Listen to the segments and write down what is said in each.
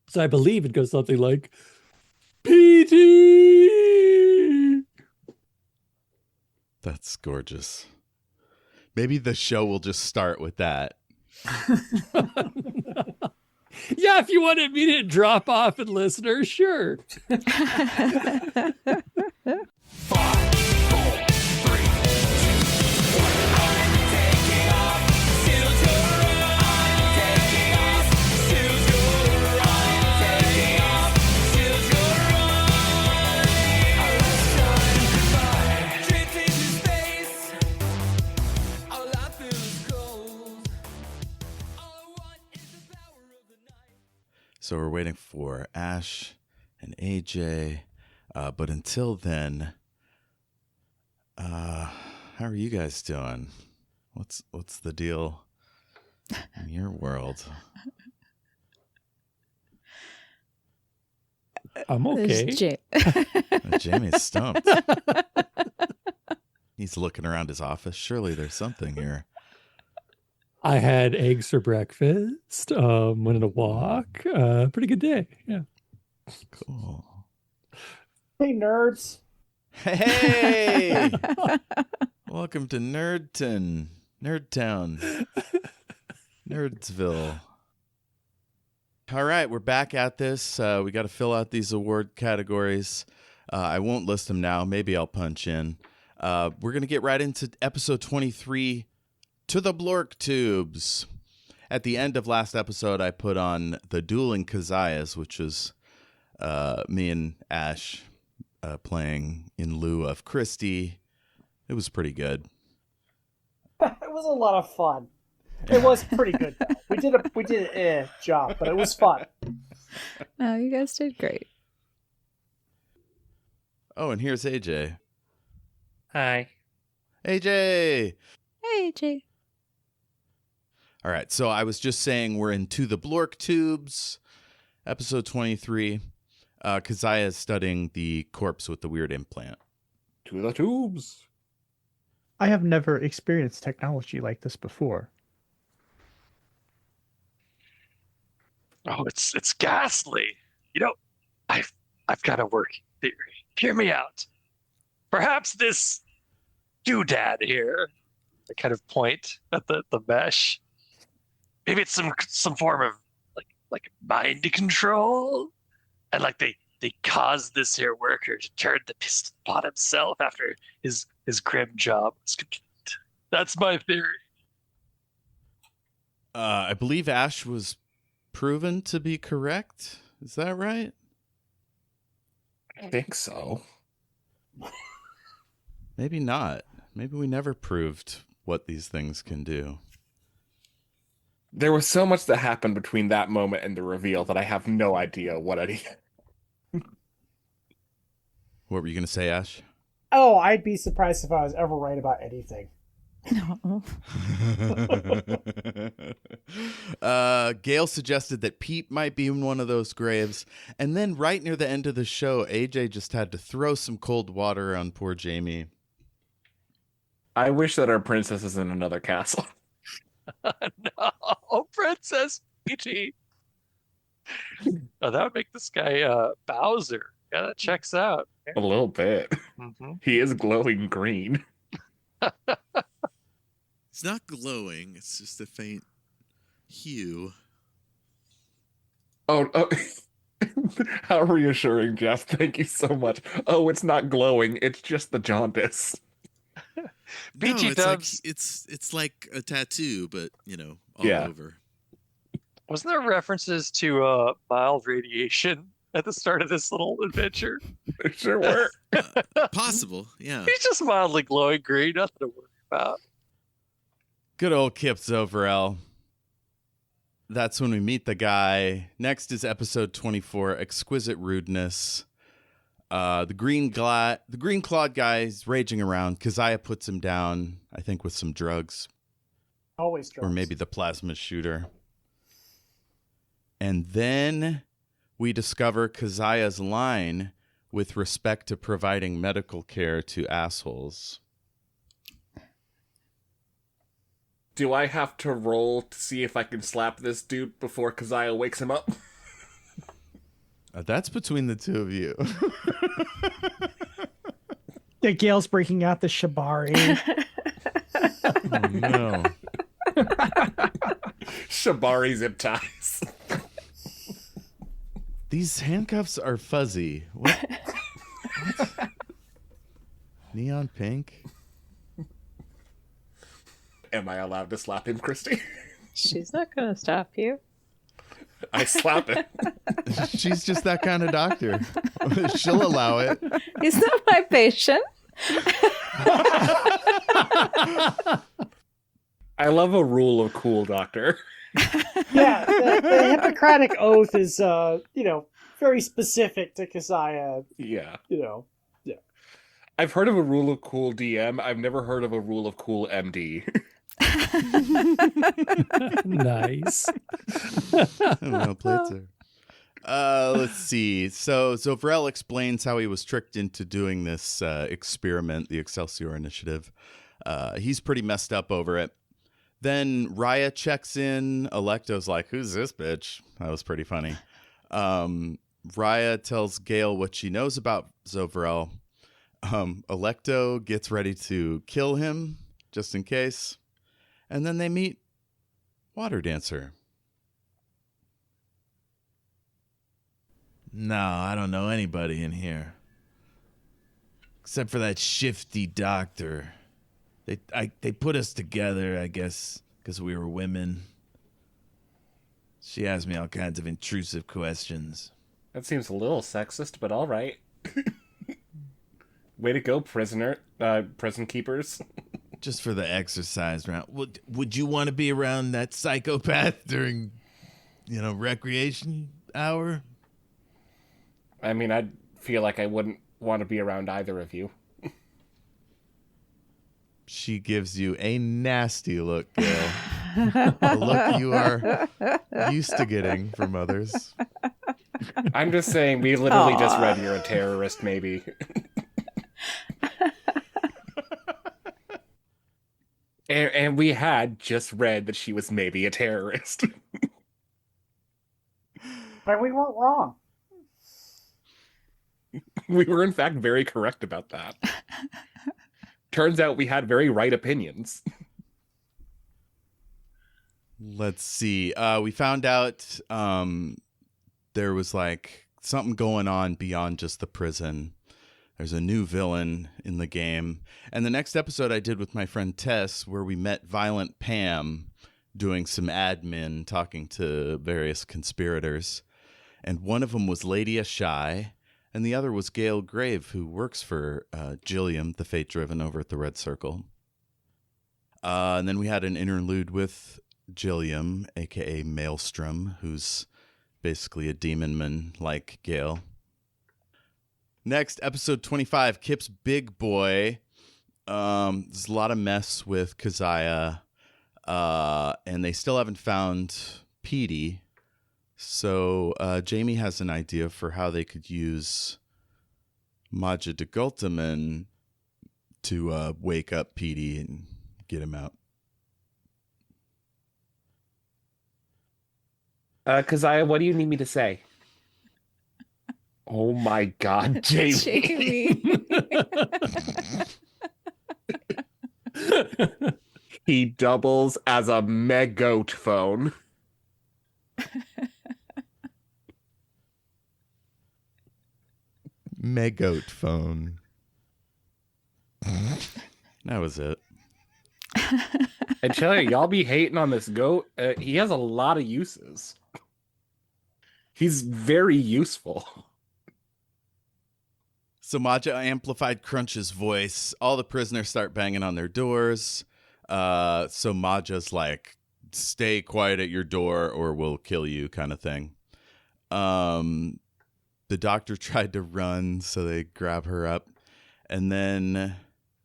So I believe it goes something like, PT! That's gorgeous. Maybe the show will just start with that. Yeah, if you want immediate drop off in listeners, sure. 5, 4, 3, 2, 1. I'm taking off. Still Xorah. I'm taking off. Still Xorah. I'm taking off. Still Xorah. Let's shine goodbye. Drifting to space. Our life is cold. All I want is the power of the night. So we're waiting for Ash and AJ. But until then, how are you guys doing? What's the deal in your world? I'm okay. Jayme's stumped. He's looking around his office. Surely there's something here. I had eggs for breakfast, went on a walk. Pretty good day. Yeah. Cool. Hey, nerds. Hey! Welcome to Nerdtown, Nerdsville. All right, we're back at this. We got to fill out these award categories. I won't list them now. Maybe I'll punch in. We're going to get right into episode 23, To the Blork Tubes. At the end of last episode, I put on the Dueling Keziahs, which is me and Ash playing in lieu of Kristy. It was pretty good. It was a lot of fun. It was pretty good, though. We did an job, but it was fun. No, you guys did great. Oh, and here's AJ. Hi. AJ! Hey, Jay. All right, so I was just saying we're in To the Blork Tubes, episode 23. Keziah is studying the corpse with the weird implant. To the tubes. I have never experienced technology like this before. Oh, it's ghastly. You know, I've got a working theory. Hear me out. Perhaps this doodad here, I kind of point at the mesh. Maybe it's some form of like mind control, and like they caused this here worker to turn the piston upon himself after his grim job was complete. That's my theory. I believe Ash was proven to be correct. Is that right? I think so. Maybe not. Maybe we never proved what these things can do. There was so much that happened between that moment and the reveal that I have no idea what any. What were you going to say, Ash? Oh, I'd be surprised if I was ever right about anything. No. Gale suggested that Pete might be in one of those graves, and then right near the end of the show, AJ just had to throw some cold water on poor Jayme. I wish that our princess is in another castle. No, Princess Peachy. Oh, that would make this guy Bowser. Yeah, that checks out. A little bit. Mm-hmm. He is glowing green. It's not glowing. It's just a faint hue. Oh. How reassuring, Jeff. Thank you so much. Oh, it's not glowing. It's just the jaundice. BG Dubs. It's like a tattoo, but all over. Wasn't there references to mild radiation at the start of this little adventure? There sure were. Possible, yeah. He's just mildly glowing green, nothing to worry about. Good old Kip Zoverell. That's when we meet the guy. Next is episode 24, Exquisite Rudeness. The green clawed guy is raging around. Keziah puts him down, I think, with some drugs. Always drugs. Or maybe the plasma shooter. And then we discover Keziah's line with respect to providing medical care to assholes. Do I have to roll to see if I can slap this dude before Keziah wakes him up? That's between the two of you. Yeah, Gale's breaking out the shibari. Oh, no. Shibari zip ties. These handcuffs are fuzzy. What? Neon pink? Am I allowed to slap him, Kristy? She's not going to stop you. I slap him. She's just that kind of doctor. She'll allow it. He's not my patient. I love a rule of cool, doctor. Yeah, the Hippocratic Oath is, very specific to Keziah. Yeah. Yeah. I've heard of a rule of cool DM. I've never heard of a rule of cool MD. Nice. Well played, sir. Let's see. So Vrel explains how he was tricked into doing this experiment, the Excelsior Initiative. He's pretty messed up over it. Then Raya checks in. Alecto's like, "Who's this bitch?" That was pretty funny. Raya tells Gale what she knows about Zovrel. Alecto gets ready to kill him, just in case. And then they meet Water Dancer. No, I don't know anybody in here. Except for that shifty doctor. They put us together, I guess, because we were women. She asked me all kinds of intrusive questions. That seems a little sexist, but all right. Way to go, prison keepers. Just for the exercise round. Would you want to be around that psychopath during, recreation hour? I mean, I'd feel like I wouldn't want to be around either of you. She gives you a nasty look, Gale. A look you are used to getting from others. I'm just saying, we literally just read you're a terrorist, maybe. And we had just read that she was maybe a terrorist. But we weren't wrong. We were, in fact, very correct about that. Turns out we had very right opinions. Let's see. We found out there was something going on beyond just the prison. There's a new villain in the game. And the next episode I did with my friend Tess, where we met Violent Pam doing some admin, talking to various conspirators. And one of them was Lady Ashai, and the other was Gale Grave, who works for Gilliam, the Fate Driven, over at the Red Circle. And then we had an interlude with Gilliam, a.k.a. Maelstrom, who's basically a demonman like Gale. Next, episode 25, Kip's Big Boy. There's a lot of mess with Keziah, and they still haven't found Petey. So Jayme has an idea for how they could use Maja de Gultaman to wake up Petey and get him out. Keziah, what do you need me to say? Oh my God, Jayme. He doubles as a megote phone. Megote phone. That was it. I tell you, y'all be hating on this goat. He has a lot of uses. He's very useful. So Maja amplified Crunch's voice. All the prisoners start banging on their doors. So Maja's like, stay quiet at your door or we'll kill you kind of thing. The doctor tried to run, so they grab her up. And then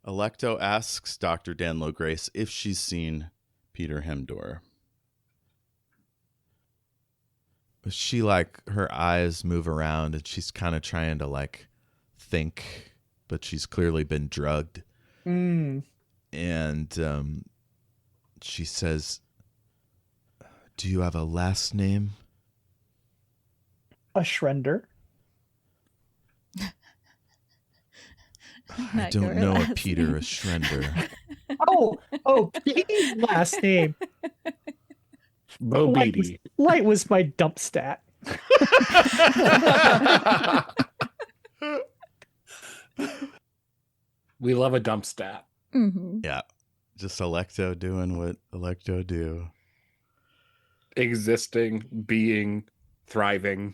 Alecto asks Dr. Danlo Grace if she's seen Peter Hemdor. She, her eyes move around and she's kind of trying to, think, but she's clearly been drugged. Mm. And she says, "Do you have a last name?" Ashrender. I Not your don't know a last Peter name. Ashrender. Oh, Beatty's last name. Bo Light Beatty. was my dump stat. We love a dump stat. Mm-hmm. Yeah. Just Alecto doing what Alecto do. Existing, being, thriving.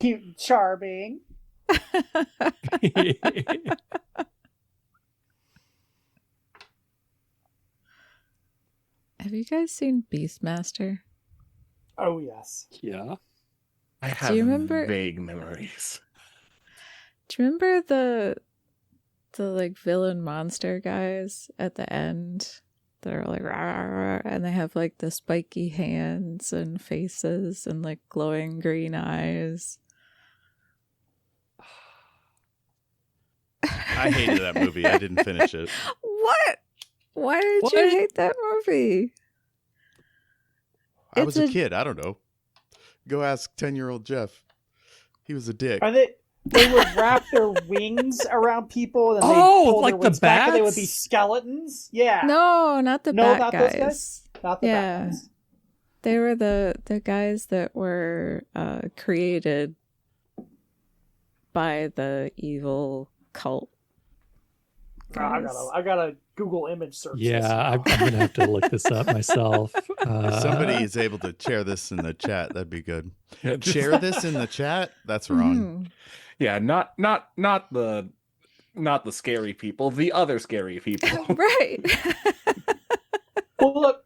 Cute, charming. Have you guys seen Beastmaster? Oh yes. Yeah. I have you remember- vague memories. Do you remember the like villain monster guys at the end that are like rah, rah, rah, and they have like the spiky hands and faces and like glowing green eyes? I hated that movie. I didn't finish it. What? Why did What? you hate that movie? I was It's a kid. I don't know. Go ask 10-year-old Jeff. He was a dick. Are they would wrap their wings around people and then Oh, they pull like their the wings back and they would be bats? skeletons. Yeah. No, not the No, bad not guys. those guys? Not the Yeah. bad guys. They were the guys that were created by the evil cult. Guys. I gotta Google image search. this Yeah, now. I'm gonna have to look this up myself. If somebody is able to share this in the chat, that'd be good. Share this in the chat? That's wrong. Mhm. Yeah, not the scary people, the other scary people. Right. Well, look,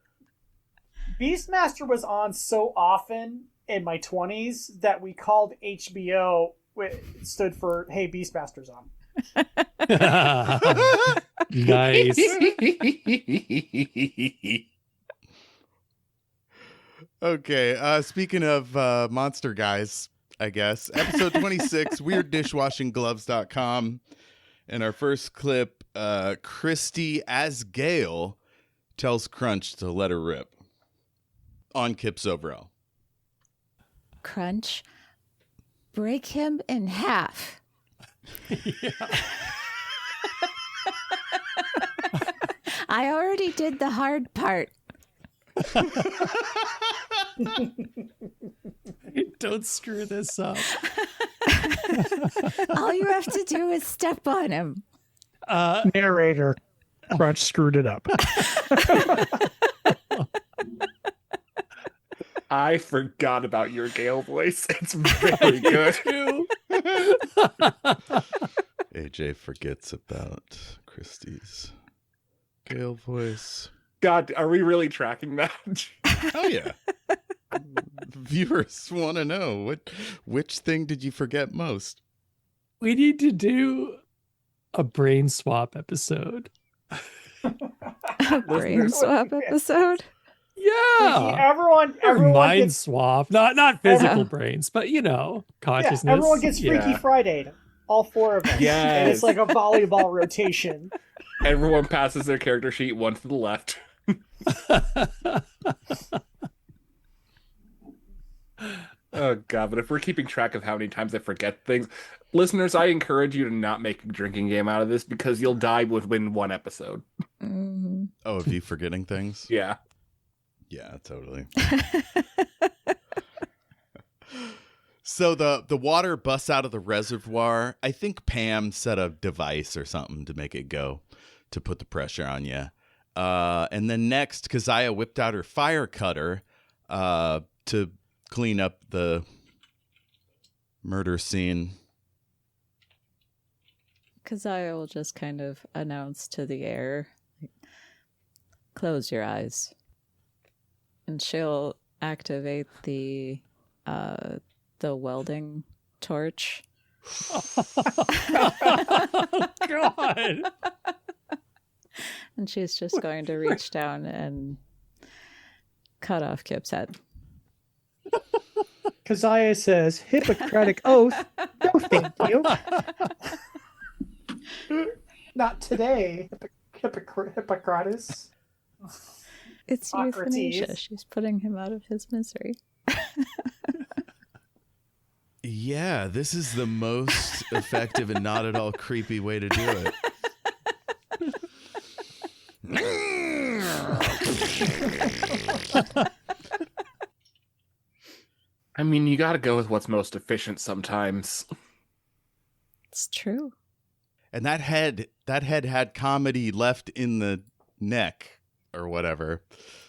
Beastmaster was on so often in my 20s that we called HBO. It stood for "Hey, Beastmaster's on." Nice. Okay, speaking of monster guys, I guess. Episode 26, WeirdDishwashingGloves.com. And our first clip, Kristy as Gale tells Crunch to let her rip on Kip's overall. Crunch, break him in half. I already did the hard part. Don't screw this up. All you have to do is step on him. Narrator. Crunch screwed it up. I forgot about your Gale voice. It's very good. AJ forgets about Kristy's Gale voice. God, are we really tracking that? Oh, yeah. Viewers want to know which thing did you forget most? We need to do a brain swap episode. A brain swap episode. Yeah. Everyone Mind gets swap. Not physical Yeah. brains, but yeah, consciousness. everyone gets Freaky Yeah. Friday. All four of us. Yes. And it's like a volleyball rotation. Everyone passes their character sheet one to the left. Oh god, but if we're keeping track of how many times I forget things, listeners, I encourage you to not make a drinking game out of this because you'll die within one episode. Mhm. Oh, of you forgetting things? Yeah. Yeah, totally. So the water busts out of the reservoir. I think Pam set a device or something to make it go, to put the pressure on you. And then next, Keziah whipped out her fire cutter to clean up the murder scene. Keziah will just kind of announce to the air, like, close your eyes. And she'll activate the welding torch. God. And she's just going to reach down and cut off Kip's head. Keziah says, Hippocratic oath. No, thank you. Not today, Hippocrates. It's Socrates. euthanasia. She's putting him out of his misery. Yeah, this is the most effective and not at all creepy way to do it. I mean, you got to go with what's most efficient sometimes. It's true. And that head had comedy left in the neck or whatever.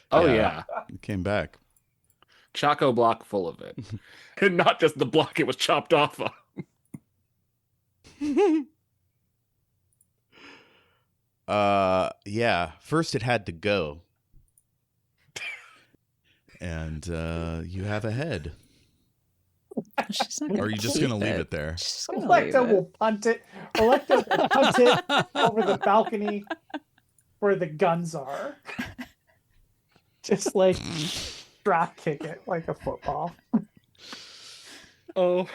Oh, yeah. It came back. Choco block full of it. And not just the block it was chopped off of. Yeah. First it had to go. And you have a head. She's not Or gonna are you just keep going to leave it there? She's gonna leave Alecto it. will punt it. Alecto will punt it over the balcony where the guns are. Just like drop kick it like a football. Oh. Are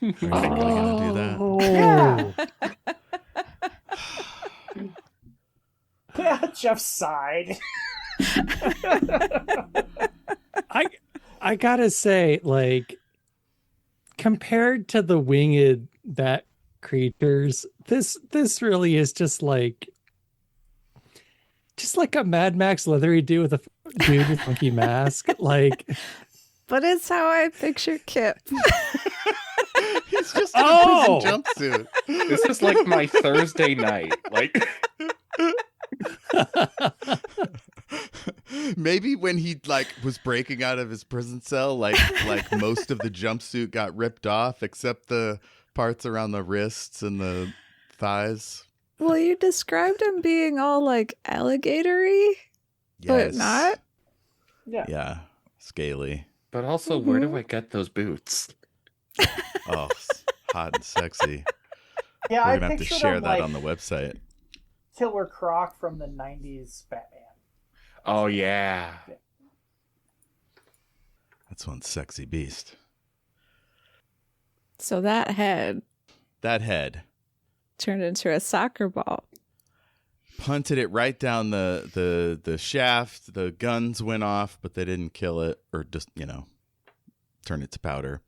you really going to do that? Oh. Yeah, Jeff sighed. I gotta say, like, compared to the winged bat creatures, this really is just like a Mad Max leathery dude with a funky mask. Like, But it's how I picture Kip. He's just in a Oh! prison jumpsuit. This is like my Thursday night. Like, Maybe when he was breaking out of his prison cell, like most of the jumpsuit got ripped off except the parts around the wrists and the thighs. Well, you described him being all like alligatory, but not. Yeah. Yeah, scaly. but also, where do I get those boots? Oh, hot and sexy. Yeah, We're I gonna have to pictured share him that like on the website. Killer Croc from the 90s Batman. Oh, yeah. That's one sexy beast. So that head That head turned into a soccer ball. punted it right down the shaft. The guns went off, but they didn't kill it or just, turn it to powder.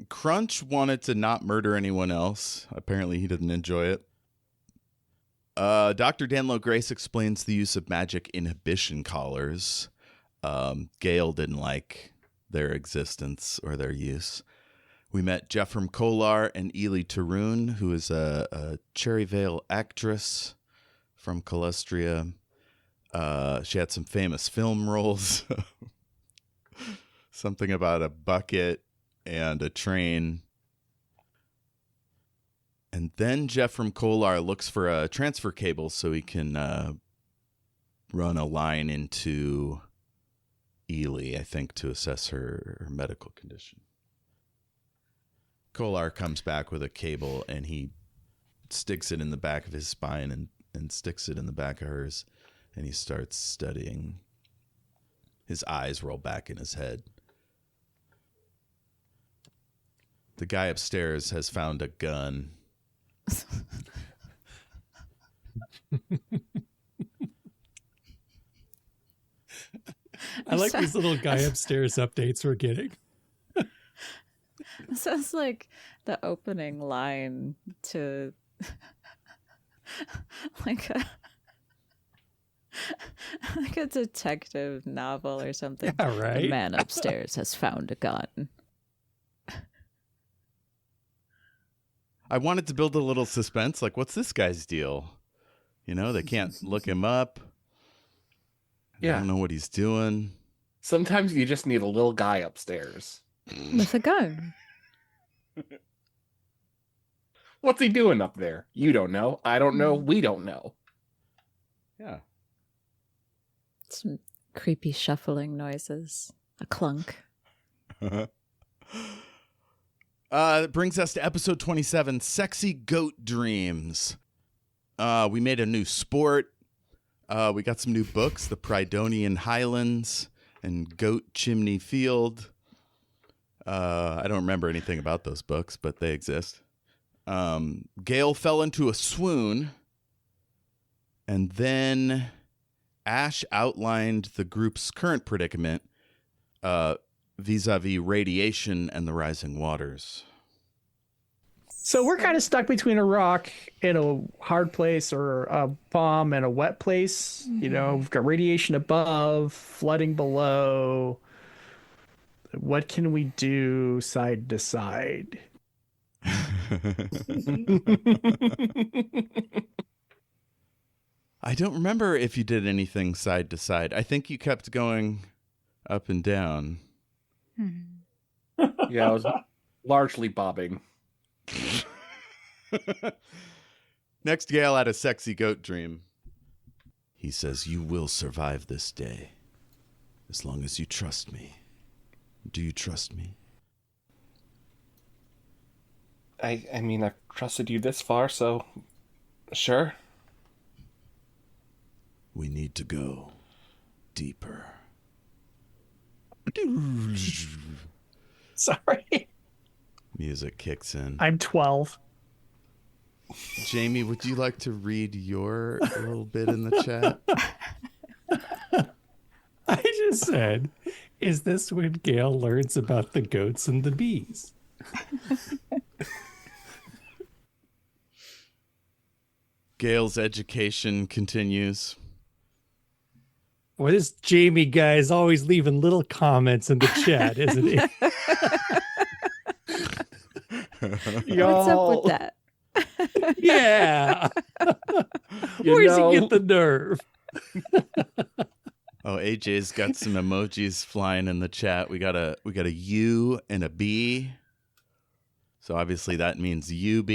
Crunch wanted to not murder anyone else. Apparently he didn't enjoy it. Dr. Danlo Grace explains the use of magic inhibition collars. Gale didn't like their existence or their use. We met Jeffrem Kolar and Ely Taroon, who is a Cherryvale actress from Calustria. She had some famous film roles. Something about a bucket and a train. And then Jeffrem Kolar looks for a transfer cable so he can run a line into Ely, I think, to assess her medical condition. Kolar comes back with a cable and he sticks it in the back of his spine and sticks it in the back of hers, and he starts studying. His eyes roll back in his head. The guy upstairs has found a gun. I like these little guy upstairs updates we're getting. Sounds like the opening line to like a detective novel or something. Yeah, right? The man upstairs has found a gun. I wanted to build a little suspense, like, what's this guy's deal? They can't look him up. I Yeah. don't know what he's doing. Sometimes you just need a little guy upstairs. With a gun. What's he doing up there? You don't know. I don't know. We don't know. Yeah. Some creepy shuffling noises. A clunk. It brings us to episode 27, Sexy Goat Dreams. We made a new sport. We got some new books, The Prydonian Highlands and Goat Chimney Field. I don't remember anything about those books, but they exist. Gale fell into a swoon, and then Ash outlined the group's current predicament. vis-a-vis radiation and the rising waters. So we're kind of stuck between a rock and a hard place, or a bomb and a wet place. You know, we've got radiation above, flooding below. What can we do side to side? I don't remember if you did anything side to side. I think you kept going up and down. Yeah, I was largely bobbing. Next, Gale had a sexy goat dream. He says, "You will survive this day, as long as you trust me. Do you trust me?" I mean, I've trusted you this far, so sure. We need to go deeper. Sorry. Music kicks in. I'm 12. Jayme, would you like to read your little bit in the chat? I just said, is this when Gale learns about the goats and the bees? Gale's education continues. Boy, this Jayme guy is always leaving little comments in the chat, isn't he? What's up with that? Yeah. You Where does know- he get the nerve? Oh, AJ's got some emojis flying in the chat. We got a U and a B. So obviously that means UB,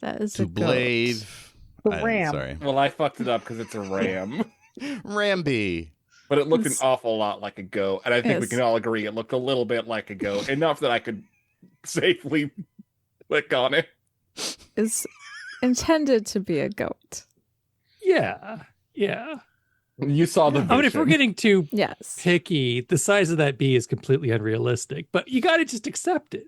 That is to a goat. Blave. The ram. Sorry. Well, I fucked it up because it's a ram. Ramby. But it looked an awful lot like a goat, and I think we Yes. can all agree it looked a little bit like a goat, enough that I could safely click on it. Is intended to be a goat. Yeah. You saw the I mean, if we're vision. getting too Yes. picky, the size of that bee is completely unrealistic, but you got to just accept it.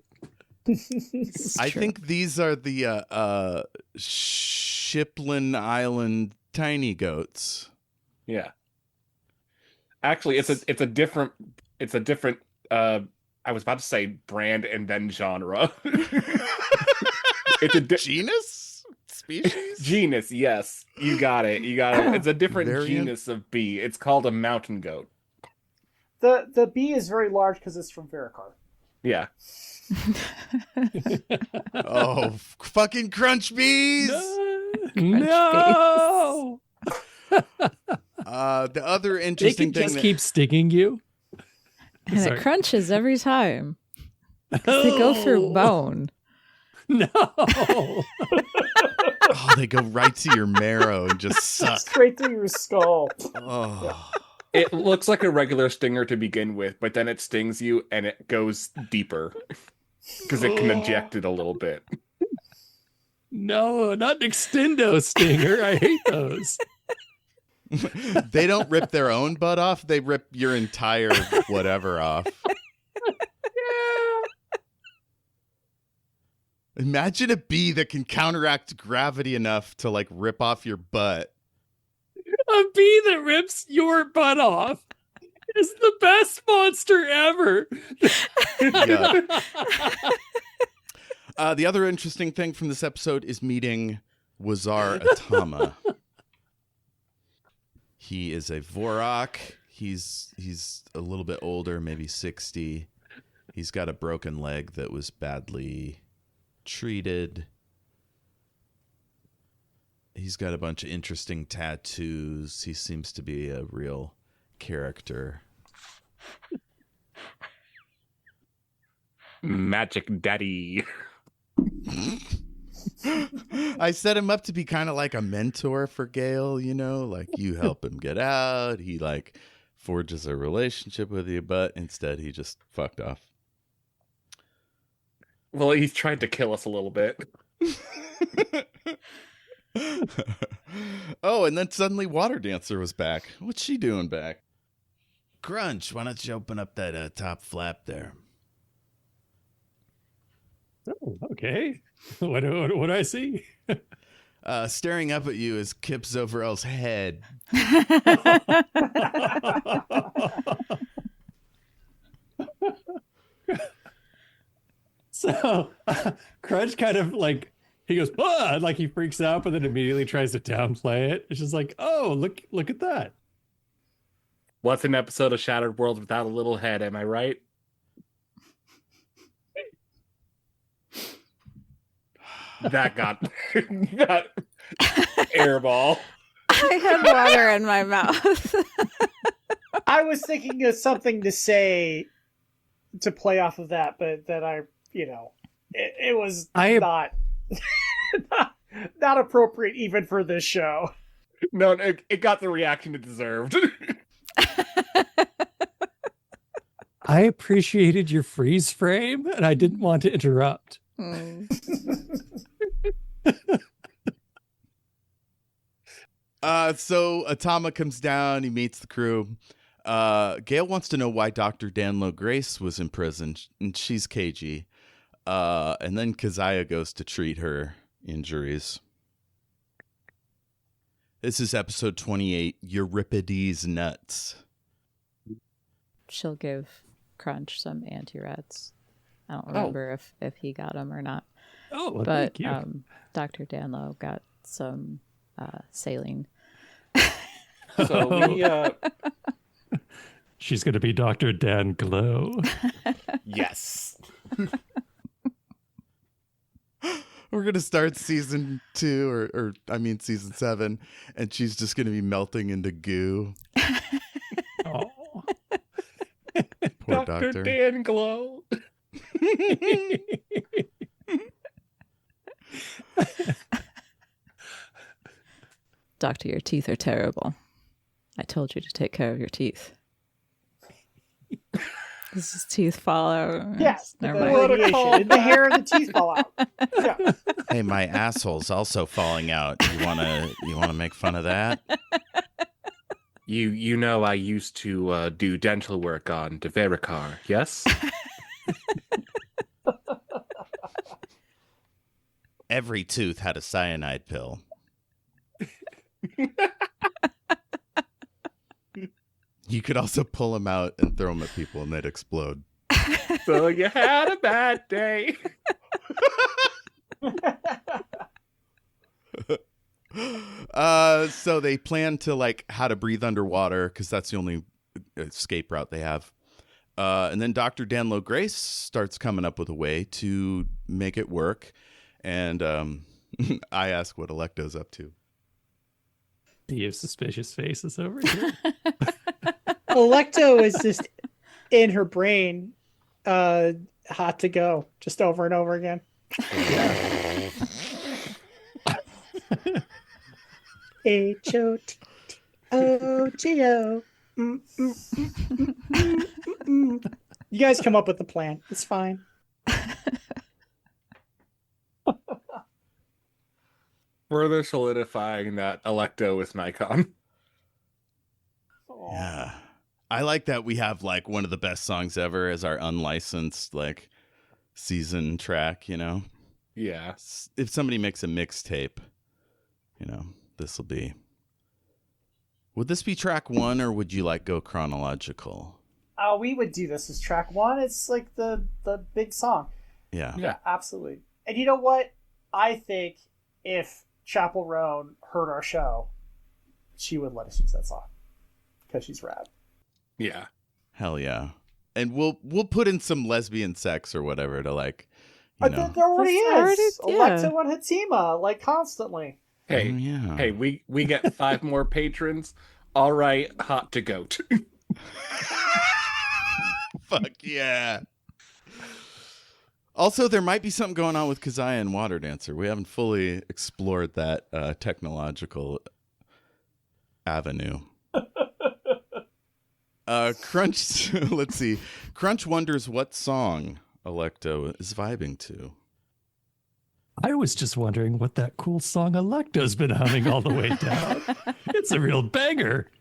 It's I true. think these are the Shiplin Island tiny goats. Yeah. Actually, it's a different I was about to say brand and then genre. It's a Genus? Species? genus, yes. You got it. It's a different Variant? genus of bee. It's called a mountain goat. The bee is very large because it's from Vericar. Yeah. Oh, fucking crunch bees! No. The other They interesting can thing just keep stinging you. And Sorry. it crunches every time. 'Cause they go through bone. No. oh, they go right to your marrow and just suck. Straight through your skull. Oh. It looks like a regular stinger to begin with, but then it stings you and it goes deeper because it can eject it a little bit. No, not an extendo stinger. I hate those. They don't rip their own butt off, they rip your entire whatever off. Imagine a bee that can counteract gravity enough to like rip off your butt. A bee that rips your butt off is the best monster ever. Yeah. The other interesting thing from this episode is meeting Wazar Atama. He is a Vorok. He's a little bit older, maybe 60. He's got a broken leg that was badly treated. He's got a bunch of interesting tattoos. He seems to be a real character. Magic Daddy. I set him up to be kind of like a mentor for Gale, you know, like you help him get out. He like forges a relationship with you, but instead he just fucked off. Well, he's trying to kill us a little bit. Oh, and then suddenly Water Dancer was back. What's she doing back? Crunch, why don't you open up that top flap there? Oh, okay. What do I see? Staring up at you is Kip Zoverell's head. No, Crunch kind of like he goes, ah, like he freaks out, but then immediately tries to downplay it. It's just like, oh, look at that. What's an episode of Shattered Worlds without a little head? Am I right? That got airball. I had water in my mouth. I was thinking of something to say to play off of that, but that it was not not appropriate even for this show. No, it got the reaction it deserved. I appreciated your freeze frame, and I didn't want to interrupt. So Atama comes down, he meets the crew. Gale wants to know why Dr. Danlo Grace was in prison, and she's cagey. And then Keziah goes to treat her injuries. This is episode 28, Euripides Nuts. She'll give Crunch some anti-rats. I don't remember if he got them or not. Oh, well, but thank you. Dr. Danlo got some saline. So we, She's going to be Dr. Dan Glow. yes. We're going to start season 2, or season 7, and she's just going to be melting into goo. Oh. Poor Dr. doctor. Dan Glow. Doctor, your teeth are terrible. I told you to take care of your teeth. Does his teeth fall out? Yes, Never the mind. radiation, the hair and the teeth fall out. Yeah. Hey, my asshole's also falling out. You wanna make fun of that? You know I used to do dental work on Devericar, yes? Every tooth had a cyanide pill. You could also pull them out and throw them at people and they'd explode. So you had a bad day. So they plan to how to breathe underwater because that's the only escape route they have. And then Dr. Danlo Grace starts coming up with a way to make it work. And I ask what Alecto's up to. You have suspicious faces over here. Alecto is just in her brain, hot to go, just over and over again. H-O-T-T-O-G-O. You guys come up with the plan. It's fine. Further solidifying that Alecto is Nikon. Yeah. I like that we have one of the best songs ever as our unlicensed season track, Yeah. If somebody makes a mixtape, this will be. Would this be track 1 or would you go chronological? We would do this as track 1. It's the big song. Yeah. Yeah. Absolutely. And you know what? I think if Chapel Roan heard our show, she would let us use that song because she's rad. Yeah. Hell yeah. And we'll put in some lesbian sex or whatever to There already is. Already- Alecto and Hatima, constantly. Hey, Oh, yeah. hey, we get 5 more patrons. All right, hot to goat. Fuck yeah. Also, there might be something going on with Keziah and Water Dancer. We haven't fully explored that technological avenue. Crunch, let's see. Crunch wonders what song Alecto is vibing to. I was just wondering what that cool song Alecto's been humming all the way down. It's a real banger.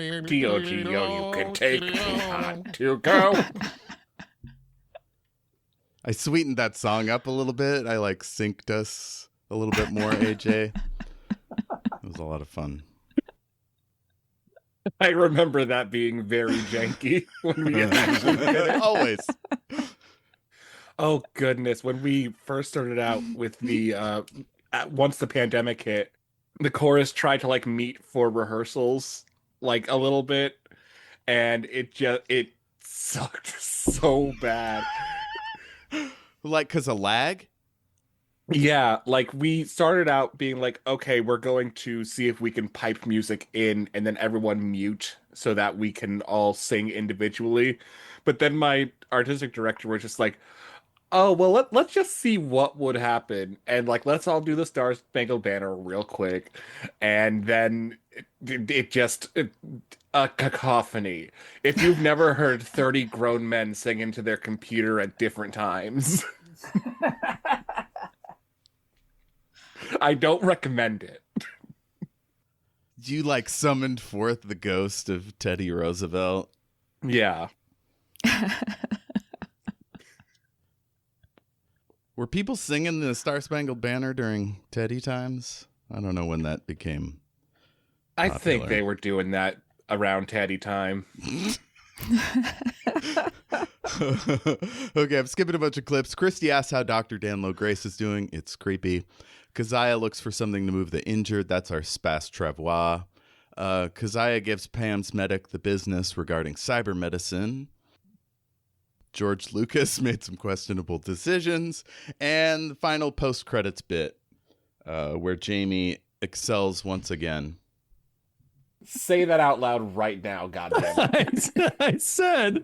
H-O-T-D-O-G-O, you can take me hot to go. I sweetened that song up a little bit. I synced us a little bit more, AJ. It was a lot of fun. I remember that being very janky when we actually did it. Always. Oh goodness, when we first started out with the once the pandemic hit, the chorus tried to like meet for rehearsals like a little bit, and it sucked so bad. Like, because of lag? Yeah, like we started out being like, okay, we're going to see if we can pipe music in and then everyone mute so that we can all sing individually. But then my artistic director was just like, oh, well, let's just see what would happen. And like, let's all do the Star Spangled Banner real quick. And then it just, a cacophony. If you've never heard 30 grown men sing into their computer at different times. I don't recommend it. You like summoned forth the ghost of Teddy Roosevelt. Yeah. Were people singing the Star Spangled Banner during Teddy times? I don't know when that became I popular. think they were doing that around Teddy time. Okay, I'm skipping a bunch of clips. Kristy asks how Dr. Danlo Grace is doing. It's creepy. Keziah looks for something to move the injured. That's our Spas Travois. Keziah gives Pam's medic the business regarding cyber medicine. George Lucas made some questionable decisions. And the final post-credits bit, where Jayme excels once again. Say that out loud right now, goddammit. I said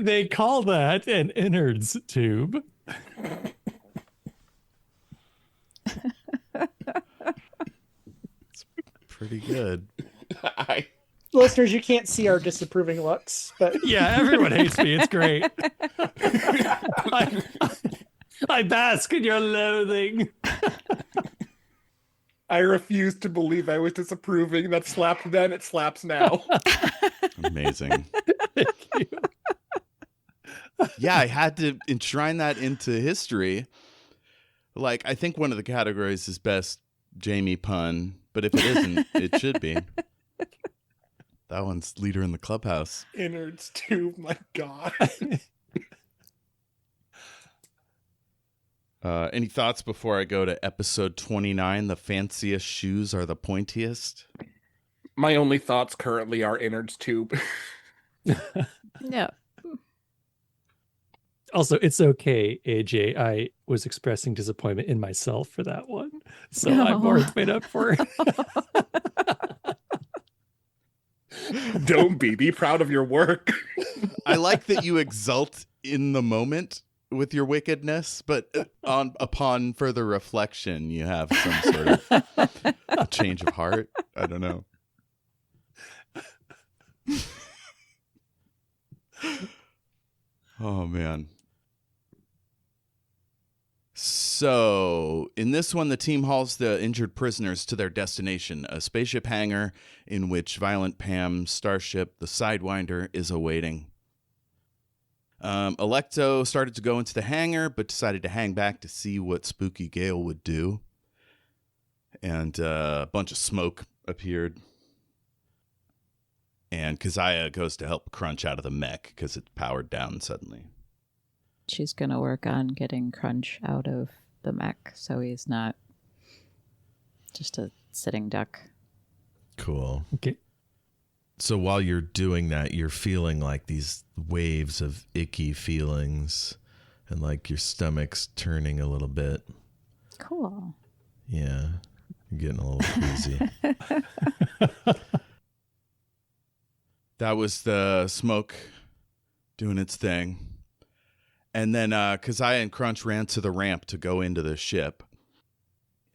they call that an innards tube. Pretty good. Listeners, you can't see our disapproving looks, but Yeah, everyone hates me. It's great. I bask in your loathing. I refuse to believe I was disapproving. That slapped then, it slaps now. Amazing. Thank you. Yeah, I had to enshrine that into history. Like, I think one of the categories is best Jayme pun, but if it isn't, it should be. That one's leader in the clubhouse. Innards too, my god. Any thoughts before I go to episode 29? The fanciest shoes are the pointiest. My only thoughts currently are innards tube. Yeah. Also, it's okay, AJ. I was expressing disappointment in myself for that one. So No. I'm more made up for it. Don't be proud of your work. I like that you exult in the moment with your wickedness, but upon further reflection, you have some sort of change of heart. I don't know. Oh, man. So, in this one, the team hauls the injured prisoners to their destination, a spaceship hangar in which Violent Pam's starship, the Sidewinder, is awaiting. Alecto started to go into the hangar, but decided to hang back to see what spooky Gale would do. And a bunch of smoke appeared. And Keziah goes to help Crunch out of the mech because it's powered down suddenly. She's going to work on getting Crunch out of the mech so he's not just a sitting duck. Cool. Okay. So while you're doing that, you're feeling like these waves of icky feelings and like your stomach's turning a little bit. Cool. Yeah. You're getting a little queasy. That was the smoke doing its thing. And then Keziah and Crunch ran to the ramp to go into the ship.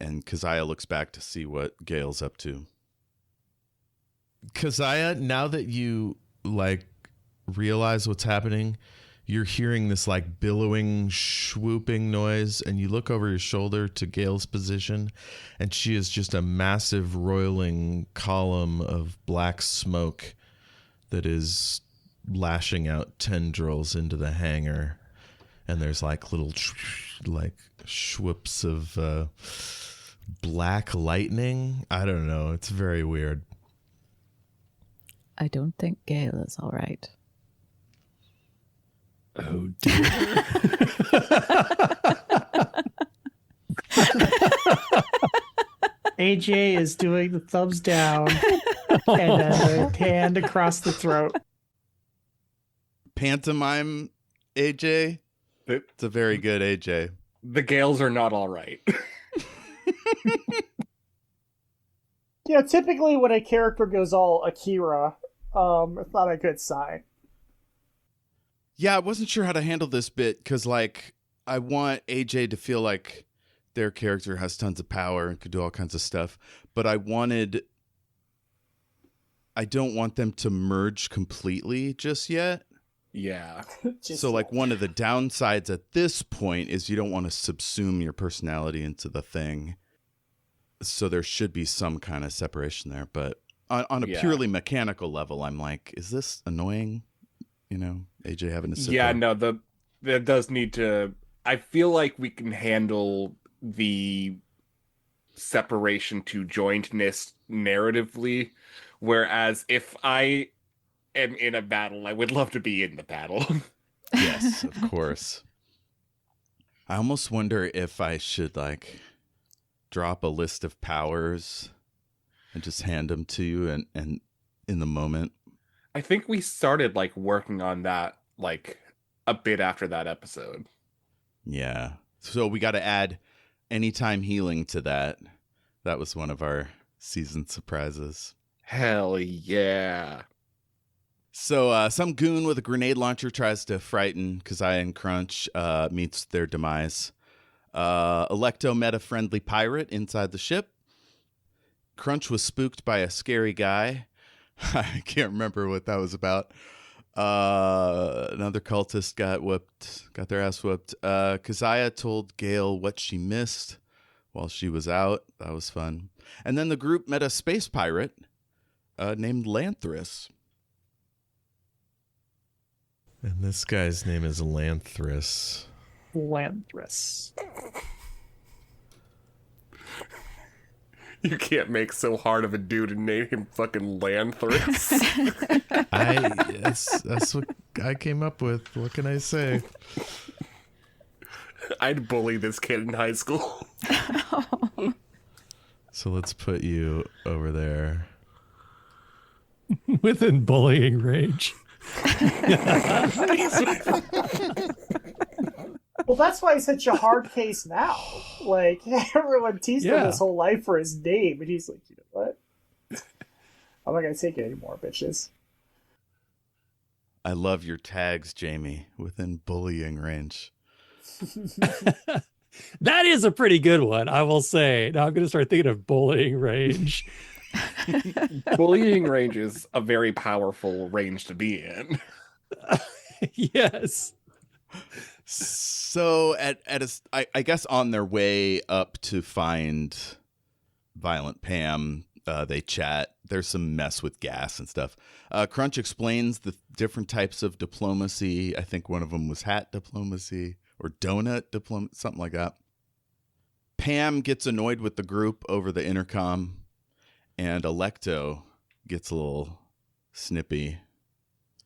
And Keziah looks back to see what Gale's up to. Keziah, now that you like realize what's happening, you're hearing this like billowing, swooping noise, and you look over your shoulder to Gale's position, and she is just a massive roiling column of black smoke that is lashing out tendrils into the hangar. And there's like little like swoops of black lightning. I don't know. It's very weird. I don't think Gale is all right. Oh dear. AJ is doing the thumbs down and then the hand across the throat. Pantomime AJ. It's a very good AJ. The Gales are not all right. Yeah, typically when a character goes all Akira, it's not a good sign. Yeah, I wasn't sure how to handle this bit because, like, I want AJ to feel like their character has tons of power and could do all kinds of stuff, but I don't want them to merge completely just yet. Yeah. So, like, one of the downsides at this point is you don't want to subsume your personality into the thing. So there should be some kind of separation there. But on a purely mechanical level, I'm like, is this annoying? You know, AJ having to sit there. No, that does need to... I feel like we can handle the separation to jointness narratively, whereas if I am in a battle, I would love to be in the battle. Yes, of course. I almost wonder if I should, like, drop a list of powers and just hand them to you and in the moment. I think we started, like, working on that, like, a bit after that episode. Yeah. So we got to add anytime healing to that. That was one of our season surprises. Hell yeah. So some goon with a grenade launcher tries to frighten Keziah and Crunch, meets their demise. Alecto met a friendly pirate inside the ship. Crunch was spooked by a scary guy. I can't remember what that was about. Another cultist got their ass whooped. Keziah told Gale what she missed while she was out. That was fun. And then the group met a space pirate named Lanthris. And this guy's name is Lanthris. Lanthris. You can't make so hard of a dude and name him fucking Lanthris. That's what I came up with. What can I say? I'd bully this kid in high school. So let's put you over there. Within bullying range. Well, that's why he's such a hard case now. Like, everyone teased him his whole life for his name, and he's like, you know what? I'm not gonna take it anymore, bitches. I love your tags, Jayme, within bullying range. That is a pretty good one, I will say. Now I'm going to start thinking of bullying range. Bullying range is a very powerful range to be in. Yes. So I guess on their way up to find Violent Pam, they chat. There's some mess with gas and stuff. Crunch explains the different types of diplomacy. I think one of them was hat diplomacy or donut diplomacy, something like that. Pam gets annoyed with the group over the intercom, and Alecto gets a little snippy.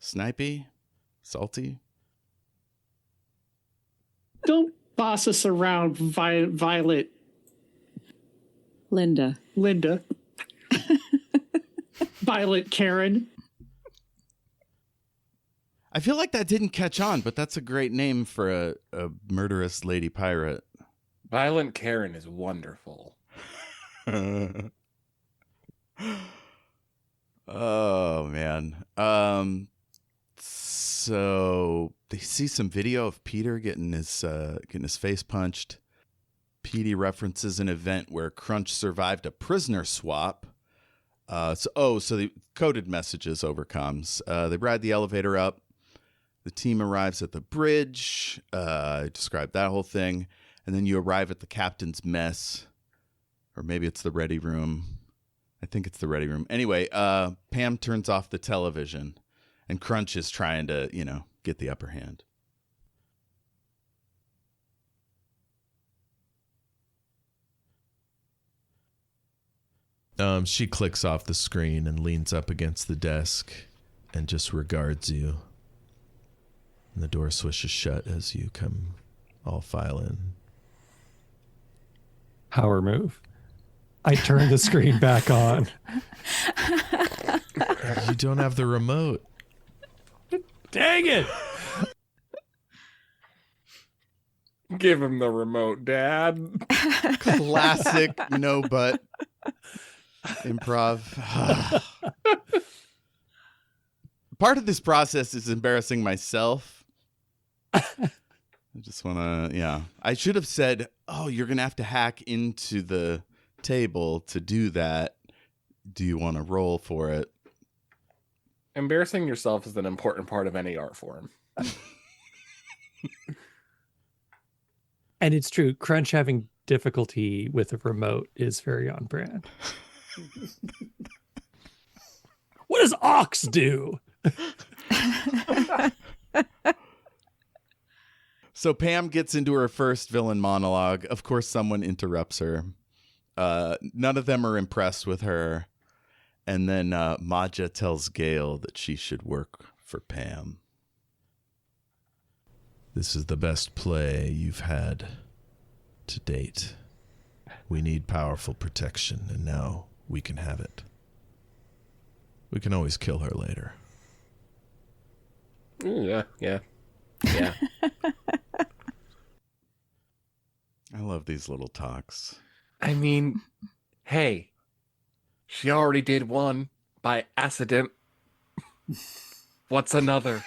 Snipey? Salty? Don't boss us around, Violet. Linda. Violet Karen. I feel like that didn't catch on, but that's a great name for a murderous lady pirate. Violent Karen is wonderful. Oh, man. So they see some video of Peter getting his face punched. Petey references an event where Crunch survived a prisoner swap. So the coded messages over comms. They ride the elevator up. The team arrives at the bridge. I described that whole thing. And then you arrive at the captain's mess. Or maybe it's the ready room. I think it's the ready room. Anyway, Pam turns off the television. And Crunch is trying to, get the upper hand. She clicks off the screen and leans up against the desk and just regards you. And the door swishes shut as you come all file in. Power move. I turn the screen back on. You don't have the remote. Dang it! Give him the remote, Dad. Classic no but improv. Part of this process is embarrassing myself. I just want to, I should have said, oh, you're going to have to hack into the table to do that. Do you want to roll for it? Embarrassing yourself is an important part of any art form. And it's true. Crunch having difficulty with a remote is very on brand. What does Ox do? So Pam gets into her first villain monologue. Of course, someone interrupts her. None of them are impressed with her. And then Maja tells Gale that she should work for Pam. This is the best play you've had to date. We need powerful protection, and now we can have it. We can always kill her later. Yeah. I love these little talks. I mean, hey, she already did one by accident. What's another?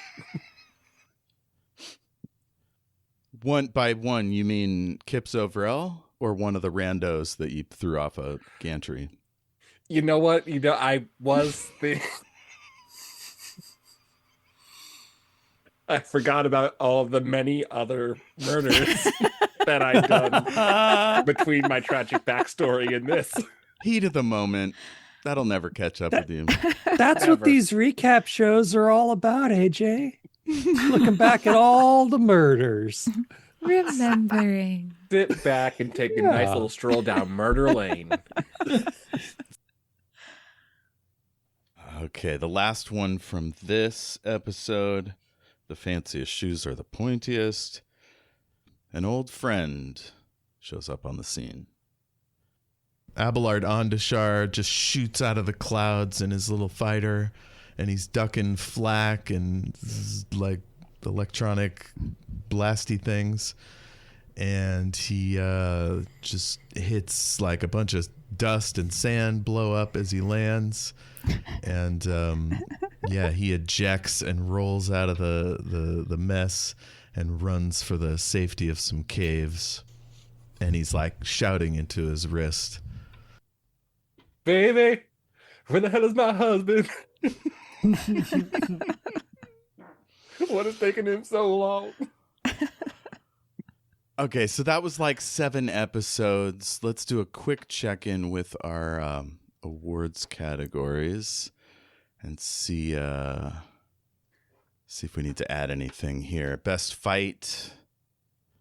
One by one, you mean Kip Zovrel or one of the randos that you threw off a gantry? You know what? I was I forgot about all the many other murders that I'd done between my tragic backstory and this. Heat of the moment. That'll never catch up with you. That's what these recap shows are all about, AJ. Looking back at all the murders. Remembering. Sit back and take a nice little stroll down murder lane. Okay, the last one from this episode. The fanciest shoes are the pointiest. An old friend shows up on the scene. Abelard Ondashar just shoots out of the clouds in his little fighter, and he's ducking flak and like electronic blasty things, and he just hits like a bunch of dust and sand blow up as he lands, and he ejects and rolls out of the mess and runs for the safety of some caves, and he's like shouting into his wrist, Baby, where the hell is my husband? What is taking him so long? Okay, so that was like 7 episodes. Let's do a quick check-in with our awards categories and see if we need to add anything here. Best fight,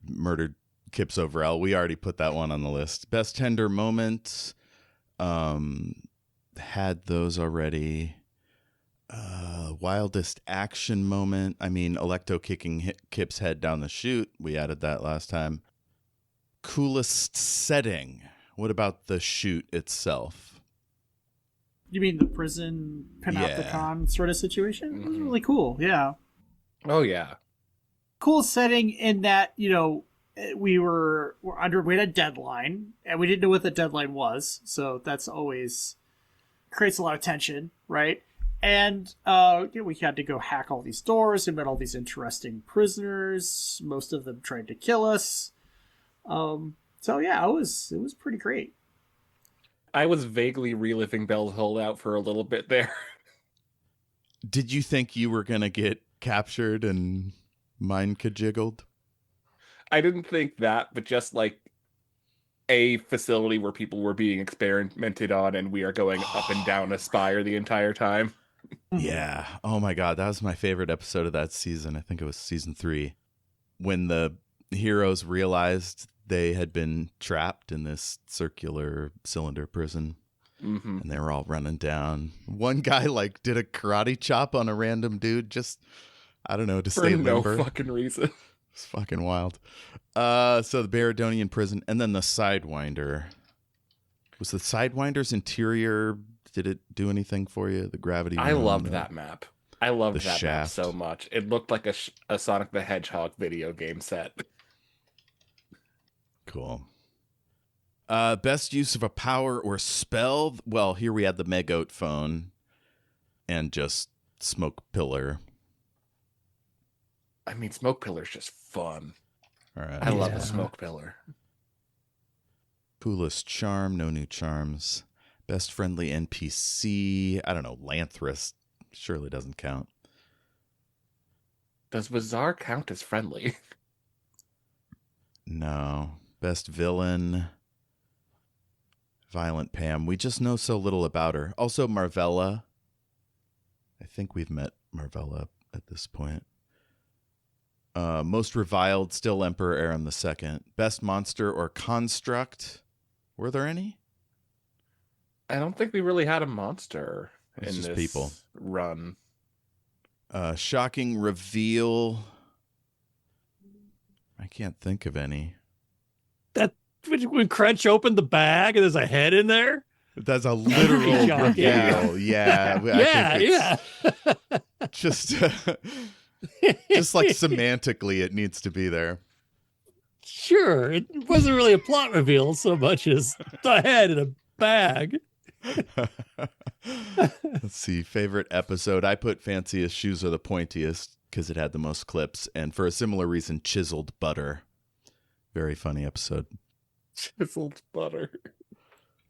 murdered Kip Zovrel. We already put that one on the list. Best tender moment, had those already. Wildest action moment. I mean, Alecto kicking Kip's head down the chute. We added that last time. Coolest setting. What about the chute itself? You mean the prison panopticon sort of situation? It was really cool. Yeah. Oh yeah. Cool setting in that, we had a deadline and we didn't know what the deadline was. So that's always creates a lot of tension, right? And we had to go hack all these doors and met all these interesting prisoners. Most of them tried to kill us. It was pretty great. I was vaguely reliving Bell's holdout for a little bit there. Did you think you were going to get captured and mind kajiggled? I didn't think that, but just like a facility where people were being experimented on and we are going up and down a spire the entire time. Yeah. Oh my God. That was my favorite episode of that season. I think it was season 3. When the heroes realized they had been trapped in this circular cylinder prison. Mm-hmm. And they were all running down. One guy like did a karate chop on a random dude, just I don't know, to For stay no limber. fucking reason. It's fucking wild. So the Baradonian prison, and then the Sidewinder. Was the Sidewinder's interior? Did it do anything for you? The gravity. I room, loved the- that map. I loved the that map shaft. so much. It looked like a Sonic the Hedgehog video game set. Cool. Best use of a power or spell? Well, here we had the Megoat phone and just Smoke Pillar. I mean, Smoke Pillar's just fun. All right. I love Yeah. the Smoke Pillar. Coolest charm, no new charms. Best friendly NPC. I don't know. Lanthris surely doesn't count. Does Bizarre count as friendly? No. Best villain. Violent Pam. We just know so little about her. Also, Marvella. I think we've met Marvella at this point. Most reviled, still Emperor Aaron II. Best monster or construct. Were there any? I don't think we really had a monster It's in just this people. run. Shocking reveal. I can't think of any. When Crunch opened the bag and there's a head in there. That's a literal Shocking. reveal. Yeah. I think it's Yeah. Just like semantically, it needs to be there. Sure. It wasn't really a plot reveal so much as the head in a bag. Let's see. Favorite episode. I put Fanciest Shoes Are the Pointiest because it had the most clips. And for a similar reason, Chiseled Butter. Very funny episode. Chiseled butter.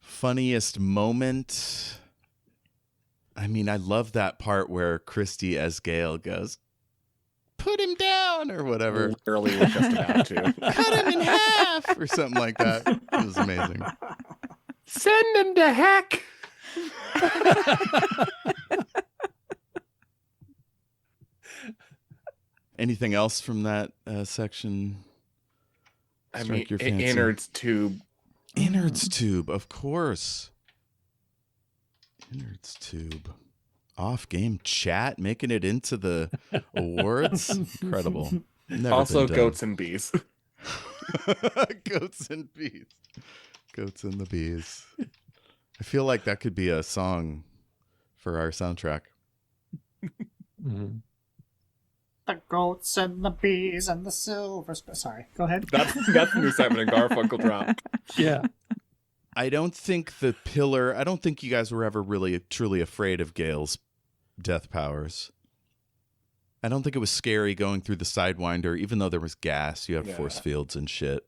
Funniest moment. I mean, I love that part where Kristy as Gale goes, put him down or whatever. Literally was just about to. Cut him in half or something like that. It was amazing. Send him to heck. Anything else from that section? I Strike mean, your fancy. innards tube. Innards Tube, of course. Innards Tube. Off game chat, making it into the awards. Incredible. Never Also, been done. goats and bees. Goats and bees. Goats and the bees. I feel like that could be a song for our soundtrack. The goats and the bees and the silver. Sorry, go ahead. That's the new Simon and Garfunkel drop. Yeah. I don't think I don't think you guys were ever really truly afraid of Gale's death powers. I don't think it was scary going through the Sidewinder, even though there was gas. You had force fields and shit.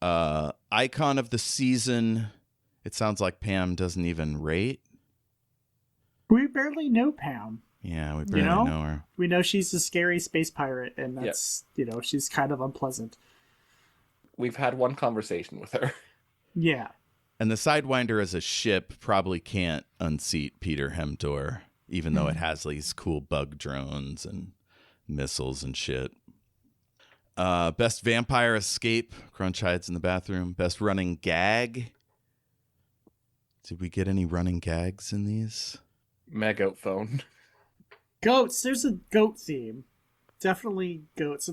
Icon of the season. It sounds like Pam doesn't even rate. We barely know Pam. Yeah, we barely know? know her. We know she's a scary space pirate, and that's, she's kind of unpleasant. We've had one conversation with her. Yeah. And the Sidewinder as a ship probably can't unseat Peter Hemtor, even though it has these cool bug drones and missiles and shit. Best vampire escape. Crunch hides in the bathroom. Best running gag. Did we get any running gags in these? Megoat phone. Goats. There's a goat theme. Definitely goats.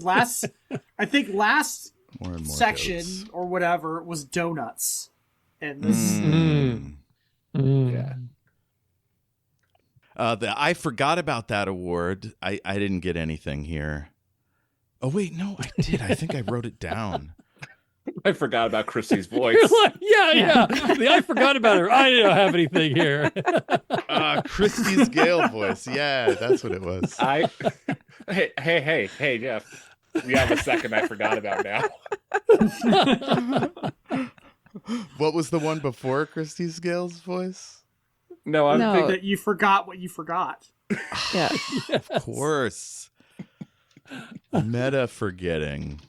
I think last More and more section goats. or whatever was donuts. And this. Yeah. I forgot about that award. I didn't get anything here. Oh, wait, no, I did. I think I wrote it down. I forgot about Kristy's voice. You're like, yeah. I forgot about her. I didn't have anything here. Kristy's Gale voice. Yeah, that's what it was. Hey, Jeff. We have a second I forgot about now. What was the one before Kristy's Gale's voice? No, I'm No. thinking That you forgot what you forgot. Yeah. Of course. Meta forgetting.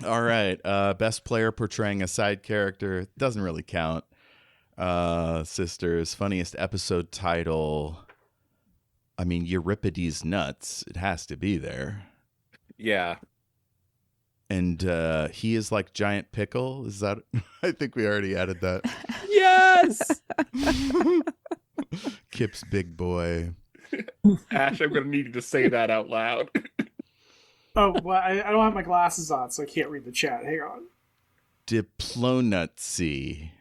All right. Best player portraying a side character. Doesn't really count. Sisters. Funniest episode title. I mean, Euripides Nuts. It has to be there. yeah. And he is like Giant Pickle. Is that? I think we already added that. Yes. Yes. Kip's big boy. Ash, I'm going to need you to say that out loud. Oh, well, I don't have my glasses on, so I can't read the chat. Hang on. Diplonacy.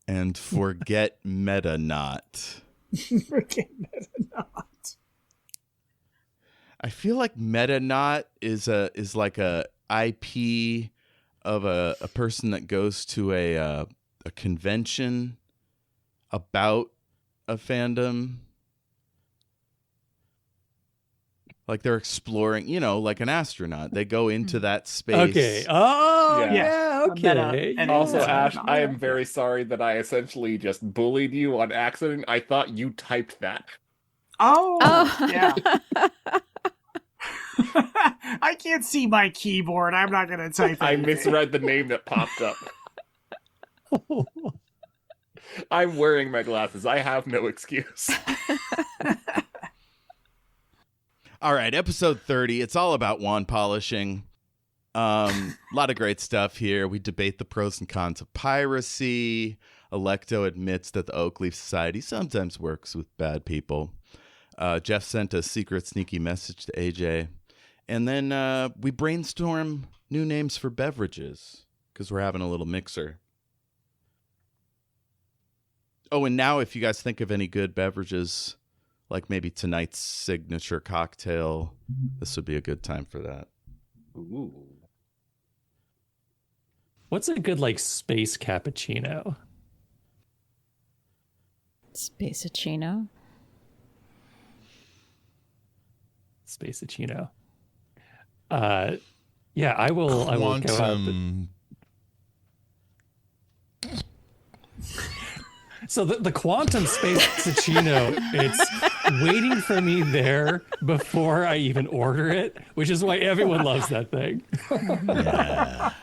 And forget meta not. Forget meta not. I feel like meta not is like a IP of a person that goes to a convention about a fandom. Like they're exploring, like an astronaut. They go into that space. Okay. Oh, Yeah. yeah. Okay. And Also, it's- Ash, I am very sorry that I essentially just bullied you on accident. I thought you typed that. Oh, Oh. yeah. I can't see my keyboard. I'm not going to type I anything. misread the name that popped up. I'm wearing my glasses. I have no excuse. All right, episode 30. It's all about wand polishing. A lot of great stuff here. We debate the pros and cons of piracy. Alecto admits that the Oak Leaf Society sometimes works with bad people. Jeff sent a secret sneaky message to AJ. And then we brainstorm new names for beverages because we're having a little mixer. Oh, and now if you guys think of any good beverages, like maybe tonight's signature cocktail, this would be a good time for that. Ooh. What's a good like space cappuccino? Spacicino. Spacicino. Yeah, I will go out. Quantum. So the quantum spacicino, it's waiting for me there before I even order it, which is why everyone loves that thing. Yeah.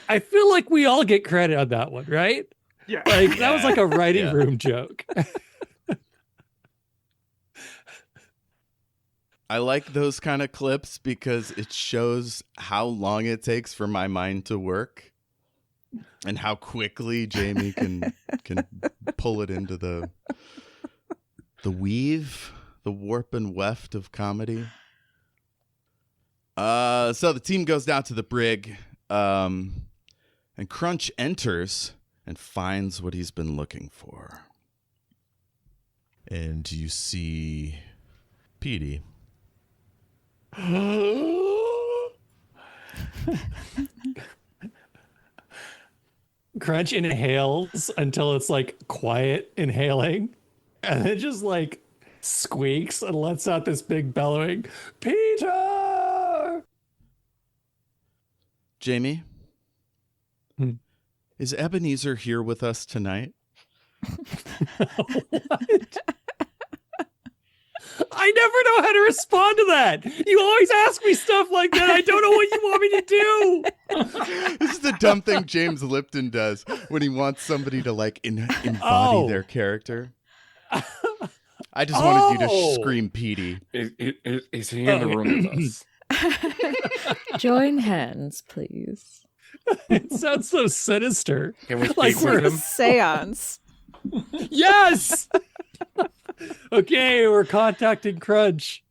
I feel like we all get credit on that one, right? Yeah. Like that was like a writing Yeah. room joke. I like those kind of clips because it shows how long it takes for my mind to work and how quickly Jayme can pull it into the weave, the warp and weft of comedy. So the team goes down to the brig, and Crunch enters and finds what he's been looking for. And you see Petey. Crunch inhales until it's like quiet inhaling, and it just like squeaks and lets out this big bellowing, Peter! Jayme, Hmm. is Ebenezer here with us tonight? What? I never know how to respond to that. You always ask me stuff like that. I don't know what you want me to do. This is the dumb thing James Lipton does when he wants somebody to like embody Oh. their character. I just wanted you to Oh. scream Petey. Is he in the room with us? Join hands, please. It sounds so sinister. Can we speak Like with we're- him? Seance. Yes. Okay, we're contacting Crunch.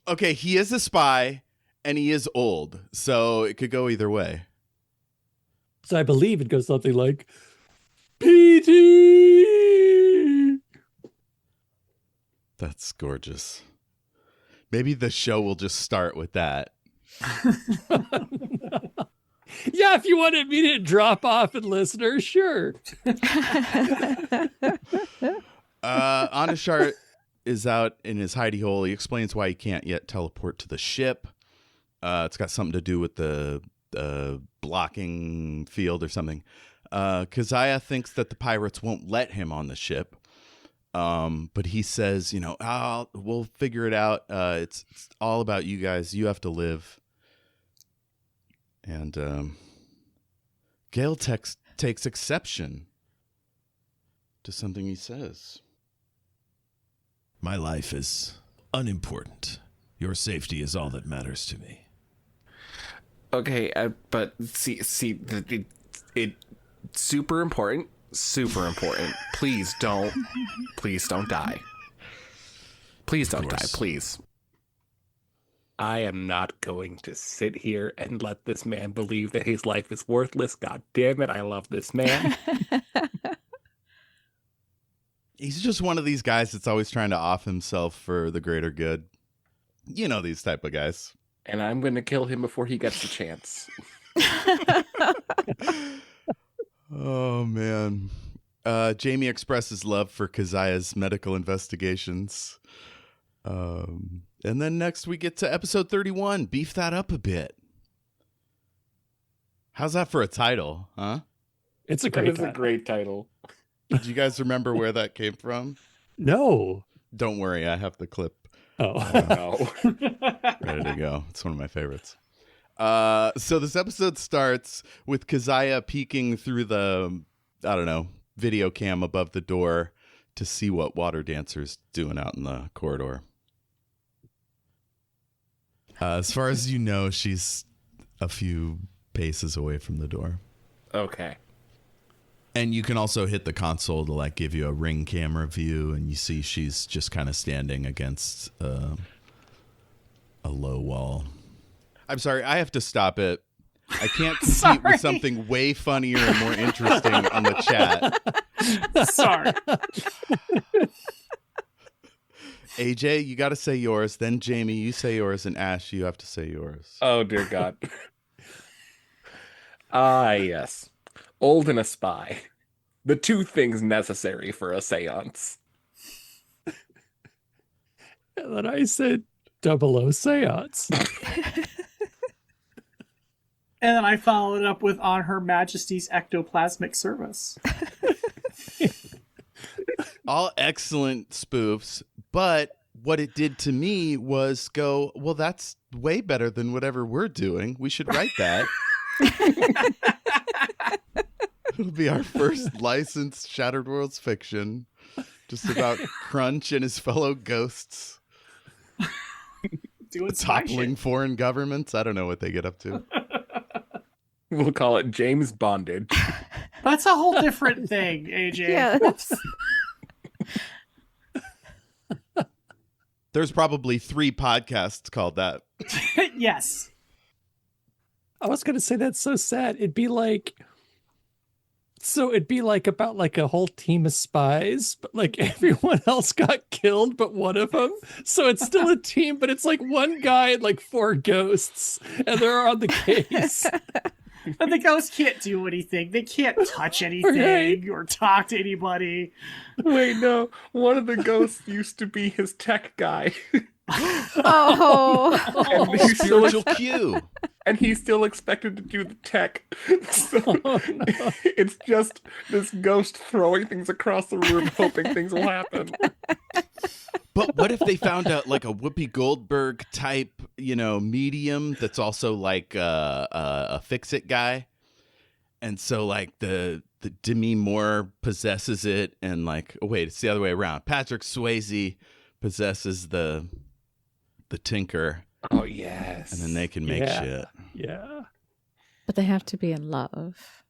Okay, he is a spy and he is old, so it could go either way. So I believe it goes something like, PT. That's gorgeous. Maybe the show will just start with that. Yeah, if you want an immediate drop off in listeners, sure. Anishar is out in his hidey hole. He explains why he can't yet teleport to the ship. It's got something to do with the blocking field or something. Keziah thinks that the pirates won't let him on the ship. But he says, we'll figure it out. It's all about you guys. You have to live. And Gale takes exception to something he says. My life is unimportant. Your safety is all that matters to me. Okay, but see, Super important. Super important. Please don't die. Please don't die, please. I am not going to sit here and let this man believe that his life is worthless. God damn it, I love this man. He's just one of these guys that's always trying to off himself for the greater good. You know these type of guys. And I'm going to kill him before he gets the chance. Oh, man. Jayme expresses love for Keziah's medical investigations. And then next we get to episode 31. Beef that up a bit. How's that for a title, huh? It's a That great is a title. great title. Do you guys remember where that came from? No. Don't worry, I have the clip Oh. No. ready to go. It's one of my favorites. So this episode starts with Keziah peeking through the, I don't know, video cam above the door to see what water dancer's doing out in the corridor. As far as you know, she's a few paces away from the door. Okay. And you can also hit the console to like give you a ring camera view, and you see she's just kind of standing against a low wall. I'm sorry, I have to stop it. I can't compete with something way funnier and more interesting on the chat. Sorry. AJ, you got to say yours. Then Jayme, you say yours. And Ash, you have to say yours. Oh, dear God. Ah, yes. Old and a spy. The two things necessary for a seance. And then I said 00 seance. And then I followed it up with on Her Majesty's ectoplasmic service. All excellent spoofs, but what it did to me was go, well, that's way better than whatever we're doing. We should write that. It'll be our first licensed Shattered Worlds fiction, just about Crunch and his fellow ghosts Doing spy toppling shit. foreign governments. I don't know what they get up to. We'll call it James Bondage. That's a whole different thing, AJ. Yeah, that's, There's probably 3 podcasts called that. Yes. I was gonna say that's so sad. It'd be like about like a whole team of spies, but like everyone else got killed but one of them. So it's still a team, but it's like one guy and like 4 ghosts, and they're on the case. And the ghosts can't do anything. They can't touch anything or talk to anybody. Wait, no. One of the ghosts used to be his tech guy. oh, And he's still Spiritual cue. and he's still expected to do the tech. So it's just this ghost throwing things across the room, hoping things will happen. But what if they found out like a Whoopi Goldberg type, medium that's also like a fix-it guy, and so like the Demi Moore possesses it, and like wait, it's the other way around. Patrick Swayze possesses the tinker, Oh, yes. and then they can make shit. Yeah. but they have to be in love.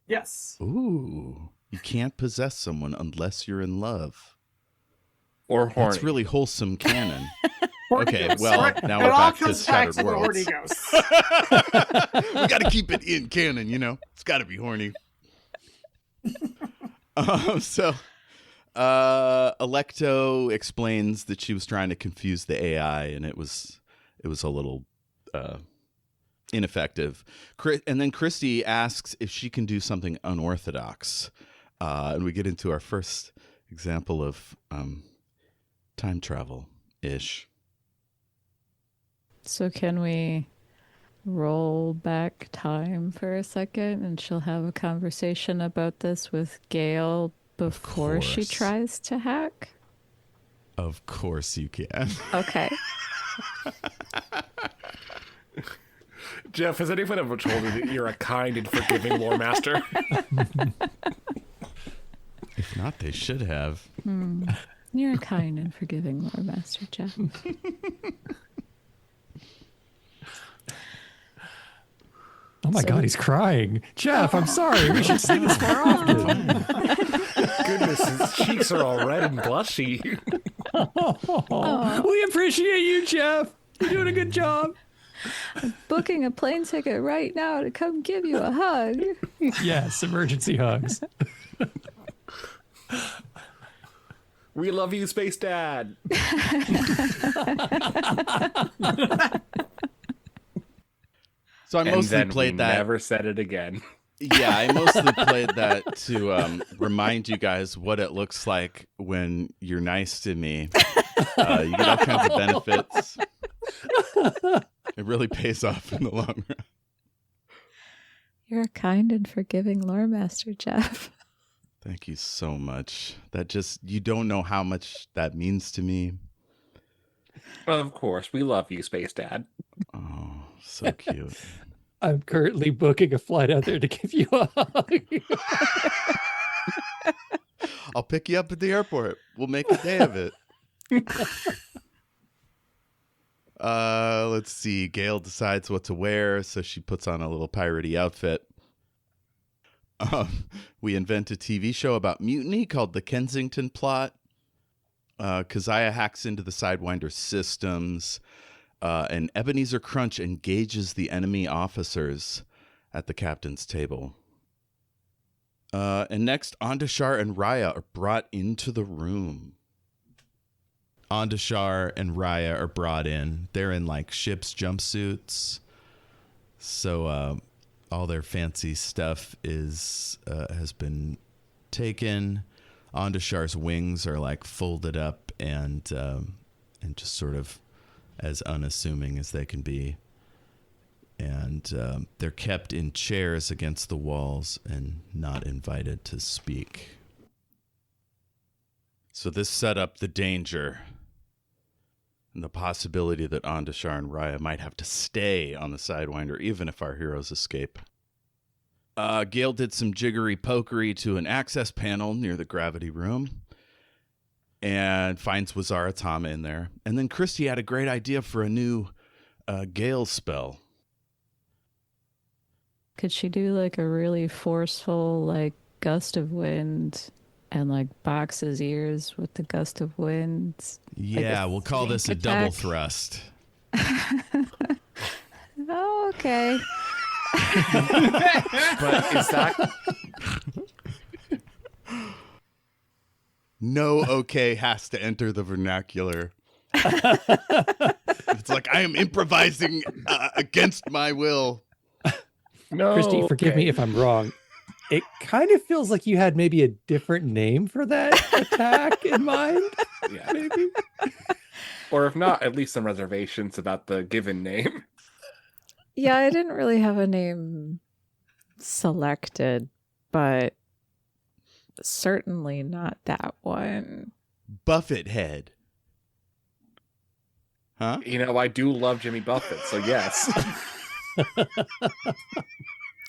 Yes. Ooh, you can't possess someone unless you're in love. Or horny. That's really wholesome canon. Horny Okay, ghosts. well, Right. now It we're all back to comes back Shattered to the horny Worlds. ghosts. We got to keep it in canon, It's got to be horny. So, Alecto explains that she was trying to confuse the AI, and it was a little ineffective. And then Kristy asks if she can do something unorthodox, and we get into our first example of time travel ish. So can we roll back time for a second, and she'll have a conversation about this with Gale before she course. tries to hack? Of course you can. Okay. Jeff, has anyone ever told you that you're a kind and forgiving Loremaster? If not, they should have. You're a kind and forgiving Loremaster, Jeff. Oh my God, he's crying. Jeff, I'm sorry. We should sing this more often. Goodness, his cheeks are all red and blushy. We appreciate you, Jeff. You're doing a good job. Booking a plane ticket right now to come give you a hug. Yes, emergency hugs. We love you, Space Dad. So I And mostly then played we that. never said it again. Yeah, I mostly played that to remind you guys what it looks like when you're nice to me. You get all kinds of benefits. It really pays off in the long run. You're a kind and forgiving Loremaster, Jeff. Thank you so much. You don't know how much that means to me. Of course, we love you, Space Dad. Oh, so cute. I'm currently booking a flight out there to give you a hug. I'll pick you up at the airport. We'll make a day of it. Let's see. Gale decides what to wear, so she puts on a little piratey outfit. We invent a TV show about mutiny called The Kensington Plot. Keziah hacks into the Sidewinder's systems, and Ebenezer Crunch engages the enemy officers at the captain's table. And next, Ondashar and Raya are brought into the room. Ondashar and Raya are brought in. They're in like ship's jumpsuits. So all their fancy stuff has been taken. Ondashar's wings are like folded up and just sort of as unassuming as they can be. And they're kept in chairs against the walls and not invited to speak. So this set up the danger and the possibility that Ondashar and Raya might have to stay on the Sidewinder even if our heroes escape. Gale did some jiggery pokery to an access panel near the gravity room and finds Wazaratama in there. And then Kristy had a great idea for a new Gale spell. Could she do like a really forceful like gust of wind and like box his ears with the gust of wind? Yeah, we'll call this a double attack. thrust. Oh, okay. But is that No okay has to enter the vernacular. It's like I am improvising against my will. no? Kristy, forgive me if I'm wrong. It kind of feels like you had maybe a different name for that attack in mind. Yeah. Maybe. Or if not, at least some reservations about the given name. Yeah, I didn't really have a name selected, but certainly not that one. Buffett head. Huh? You know, I do love Jimmy Buffett, so yes.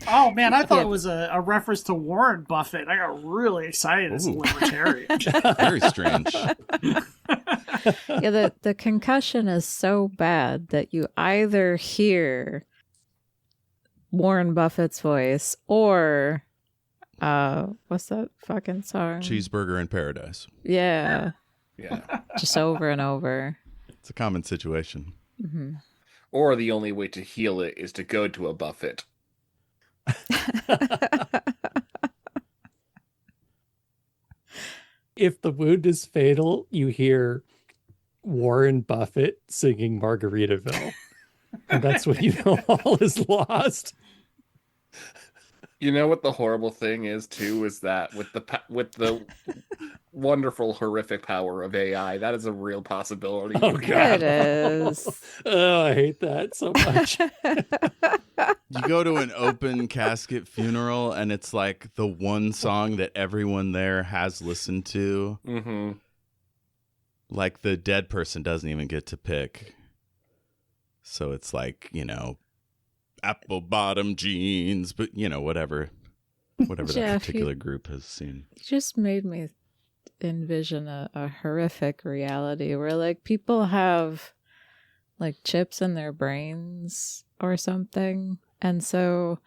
Oh man, I thought Yeah. it was a reference to Warren Buffett. I got really excited as a Ooh. libertarian. Very strange. Yeah, the concussion is so bad that you either hear Warren Buffett's voice or what's that fucking song? Cheeseburger in Paradise. Yeah, Yeah. just over and over. It's a common situation. Mhm. Or the only way to heal it is to go to a Buffett. If the wound is fatal, you hear Warren Buffett singing Margaritaville. And that's when you know all is lost. You know what the horrible thing is too is that with the wonderful horrific power of AI, that is a real possibility. Oh, God. It is. Oh, I hate that so much. You go to an open casket funeral and it's like the one song that everyone there has listened to. Mm-hmm. Like the dead person doesn't even get to pick. So it's like, apple bottom jeans, but whatever that Jeff, particular group has seen. You just made me envision a horrific reality where like people have like chips in their brains or something, And so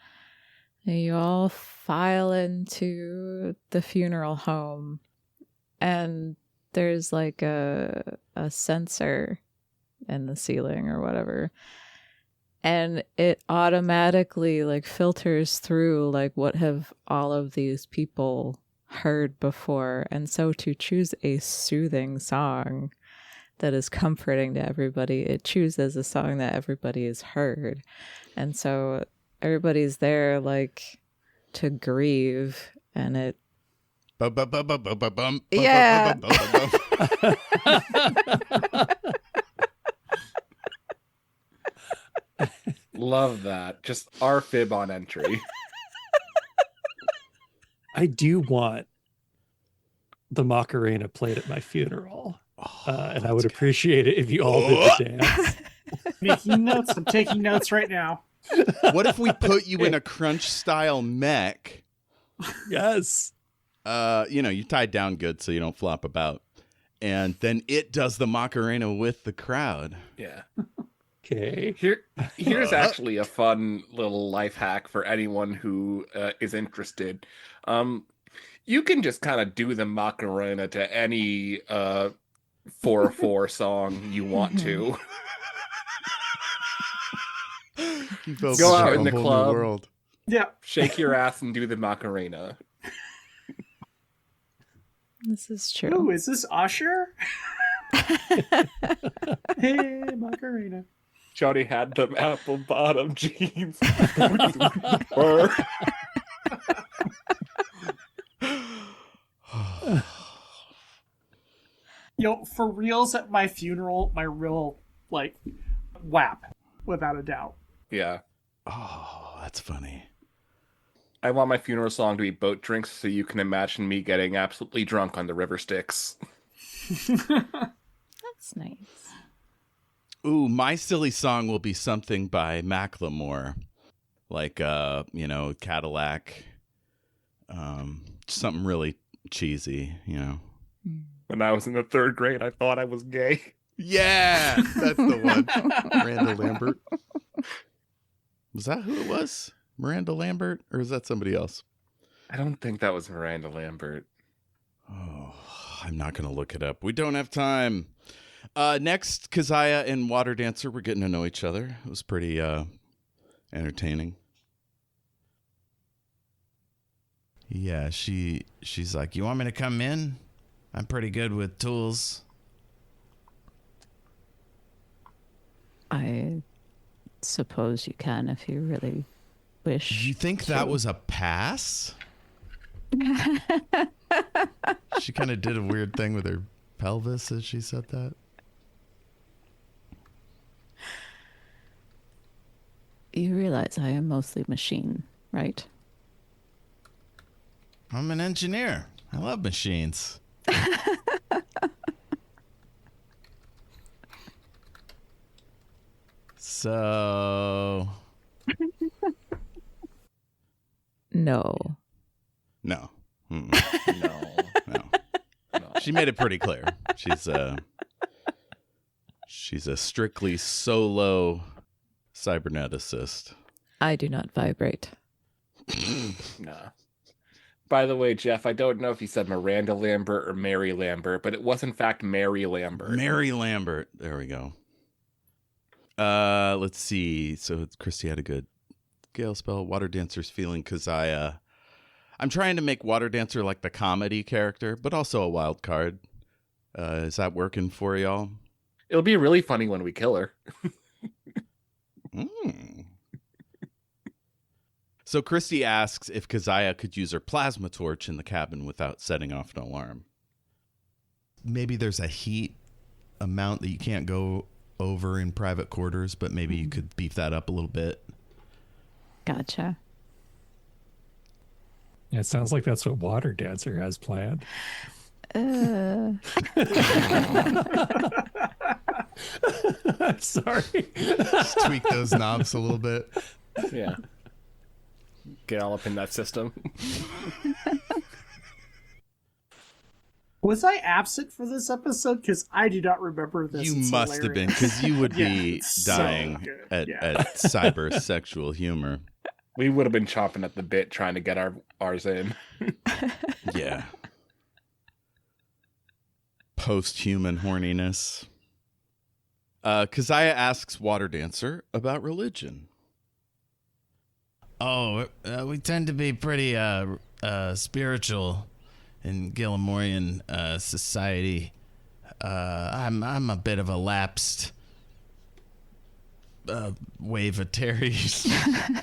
you all file into the funeral home, and there's like a sensor in the ceiling or whatever, and it automatically like filters through like what have all of these people heard before. And so to choose a soothing song that is comforting to everybody, it chooses a song that everybody has heard. And so everybody's there like to grieve, and it yeah. Love that. Just our fib on entry. I do want the Macarena played at my funeral. And I would appreciate it if you all did the dance. Making notes. I'm taking notes right now. What if we put you in a crunch style mech? Yes. You tied down good so you don't flop about. And then it does the Macarena with the crowd. Yeah. Okay. Here's actually a fun little life hack for anyone who is interested. You can just kind of do the Macarena to any 4/4 song you want to. Go out in the club, world. Yeah. shake your ass, and do the Macarena. This is true. Ooh, is this Usher? Hey, Macarena. Johnny had them apple bottom jeans. Yo, for reals at my funeral, my real, like, WAP, without a doubt. Yeah. Oh, that's funny. I want my funeral song to be Boat Drinks, so you can imagine me getting absolutely drunk on the river Styx. That's nice. Ooh, my silly song will be something by Macklemore. Like, Cadillac. Something really cheesy, When I was in the 3rd grade, I thought I was gay. Yeah, that's the one. Miranda Lambert. Was that who it was? Miranda Lambert? Or is that somebody else? I don't think that was Miranda Lambert. Oh, I'm not going to look it up. We don't have time. Next, Keziah and Water Dancer were getting to know each other. It was pretty entertaining. Yeah, she's like, you want me to come in? I'm pretty good with tools. I suppose you can if you really wish. You think that was a pass? She kind of did a weird thing with her pelvis as she said that. You realize I am mostly machine, right? I'm an engineer. I love machines. So... No. No. No. She made it pretty clear. She's a strictly solo cyberneticist. I do not vibrate. Nah. By the way, Jeff, I don't know if you said Miranda Lambert or Mary Lambert, but it was in fact Mary Lambert. Mary Lambert. There we go. Let's see. So Kristy had a good Gale spell. Water Dancer's feeling Keziah. I'm trying to make Water Dancer like the comedy character, but also a wild card. Is that working for y'all? It'll be really funny when we kill her. So Kristy asks if Keziah could use her plasma torch in the cabin without setting off an alarm. Maybe there's a heat amount that you can't go over in private quarters, but maybe you could beef that up a little bit. Gotcha. Yeah, it sounds like that's what Water Dancer has planned. Uh, I'm sorry. Just tweak those knobs a little bit. Yeah. Get all up in that system. Was I absent for this episode? Because I do not remember this. You It's must have been, hilarious. because you would Yeah, be it's so dying good. at Yeah. cyber sexual humor. We would have been chomping at the bit trying to get ours in. Yeah. Post-human horniness. Keziah asks Water Dancer about religion. Oh, we tend to be pretty spiritual in Gilmorian society. I'm a bit of a lapsed wavetarian.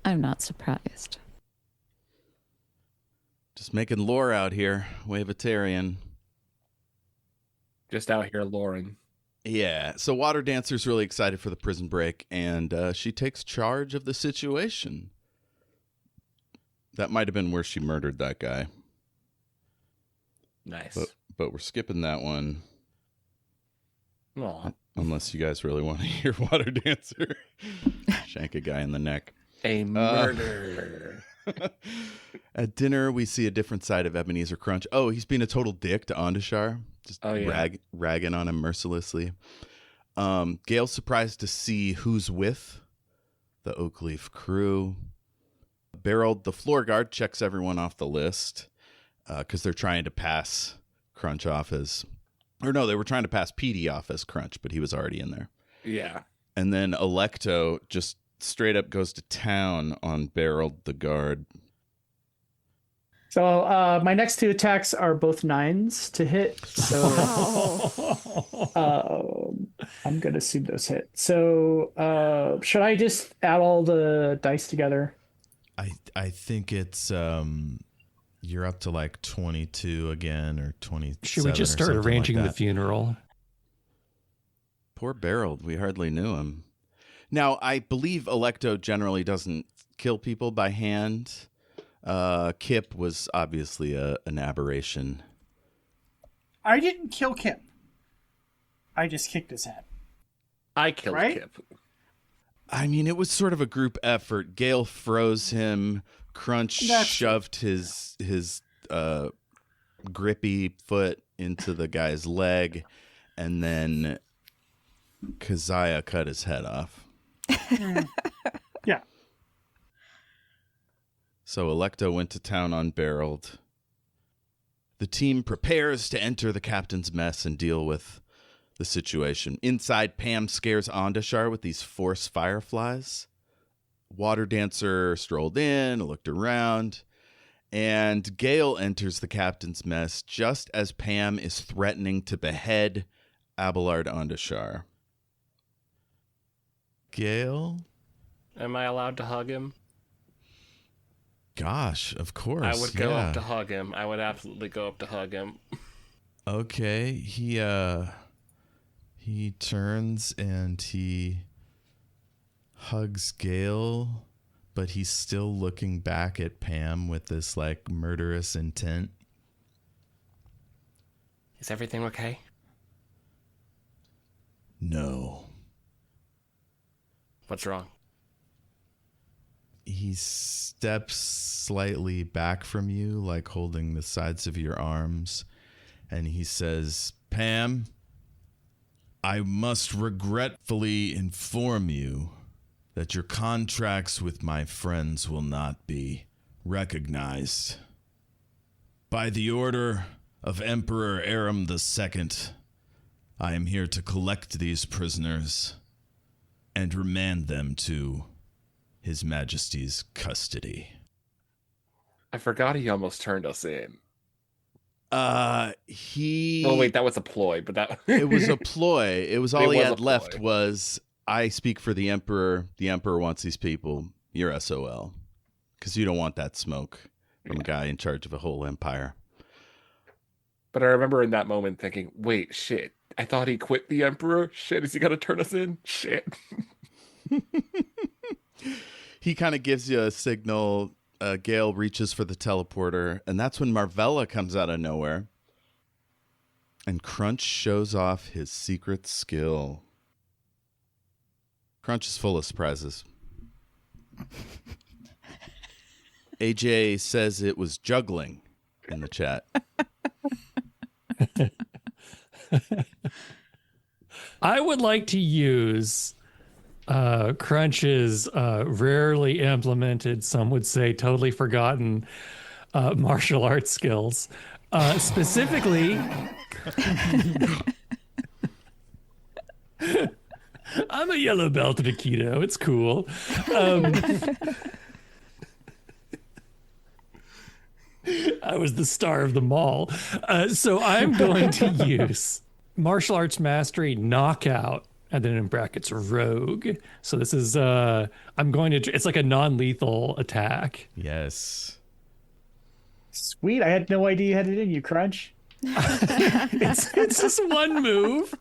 I'm not surprised. Just making lore out here, wavetarian. Just out here, Lauren. Yeah, so Water Dancer's really excited for the prison break, and she takes charge of the situation. That might have been where she murdered that guy. Nice. But we're skipping that one. Aw. Unless you guys really want to hear Water Dancer shank a guy in the neck. A murder. At dinner, we see a different side of Ebenezer Crunch. Oh, he's being a total dick to Ondashar. Just ragging on him mercilessly. Gale's surprised to see who's with the Oakleaf crew. Beryl, the floor guard, checks everyone off the list because they're trying to pass Crunch off as... Or no, they were trying to pass Petey off as Crunch, but he was already in there. Yeah. And then Alecto just straight up goes to town on Beryl, the guard. So my next two attacks are both 9s to hit. So I'm going to assume those hit. So should I just add all the dice together? I think it's you're up to like 22 again or 27. Should we just or start something arranging like the that. funeral? Poor Beryl, we hardly knew him. Now, I believe Alecto generally doesn't kill people by hand. Kip was obviously an aberration. I didn't kill Kip. I just kicked his head. I killed Right? Kip. I mean, it was sort of a group effort. Gale froze him. Crunch That's- shoved his grippy foot into the guy's leg, and then Keziah cut his head off. Yeah. So Alecto went to town on Beryl. The team prepares to enter the captain's mess and deal with the situation. Inside, Pam scares Ondashar with these force fireflies. Water Dancer strolled in, looked around, and Gale enters the captain's mess just as Pam is threatening to behead Abelard Ondashar. Gale? Am I allowed to hug him? Gosh, of course. I would go yeah. up to hug him. I would absolutely go up to hug him. Okay, he turns and he hugs Gale, but he's still looking back at Pam with this like murderous intent. Is everything okay? No. What's wrong? He steps slightly back from you, like holding the sides of your arms, and he says, Pam, I must regretfully inform you that your contracts with my friends will not be recognized. By the order of Emperor Aram II, I am here to collect these prisoners and remand them to His Majesty's custody. I forgot he almost turned us in. He... Oh, wait, that was a ploy, but that... It was a ploy. It was all It he was a had left ploy. was, I speak for the Emperor. The Emperor wants these people. You're SOL. Because you don't want that smoke from a guy in charge of a whole empire. But I remember in that moment thinking, wait, shit. I thought he quit the Emperor? Shit, is he going to turn us in? Shit. He kind of gives you a signal. Gale reaches for the teleporter, and that's when Marvella comes out of nowhere. And Crunch shows off his secret skill. Crunch is full of surprises. AJ says it was juggling. in the chat. I would like to use Crunch's rarely implemented, some would say totally forgotten, martial arts skills. Specifically, I'm a yellow belt in Aikido. It's cool. I was the star of the mall. So I'm going to use martial arts mastery knockout, and then in brackets rogue. So this is I'm going to, it's like a non-lethal attack. Yes. Sweet. I had no idea you had it in you, Crunch. It's just one move.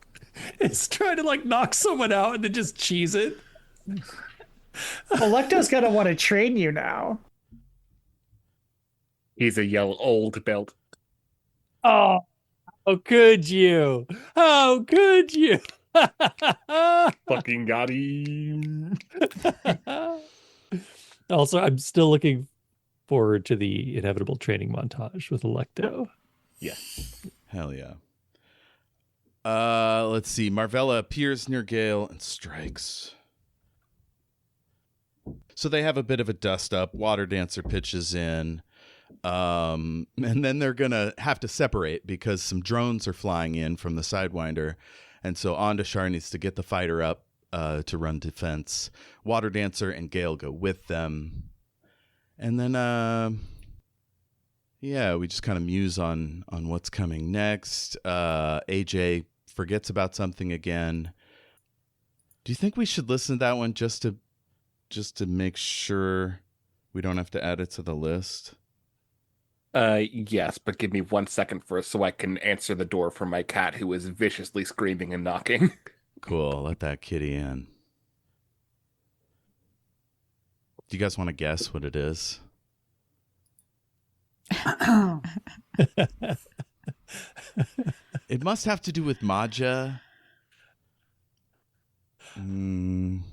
It's trying to like knock someone out and then just cheese it. Alecto's gonna want to train you now. He's a yellow old belt. Oh, how could you? How could you? Fucking got him. Also, I'm still looking forward to the inevitable training montage with Alecto. Yeah. Hell yeah. Let's see. Marvella appears near Gale and strikes. So they have a bit of a dust up. Water Dancer pitches in. And then they're going to have to separate because some drones are flying in from the Sidewinder. And so Ondashar needs to get the fighter up to run defense. Water Dancer and Gale go with them. And then, yeah, we just kind of muse on what's coming next. AJ forgets about something again. Do you think we should listen to that one just to make sure we don't have to add it to the list? Yes, but give me 1 second first so I can answer the door for my cat who is viciously screaming and knocking. Cool. Let that kitty in. Do you guys want to guess what it is? It must have to do with Maja. It's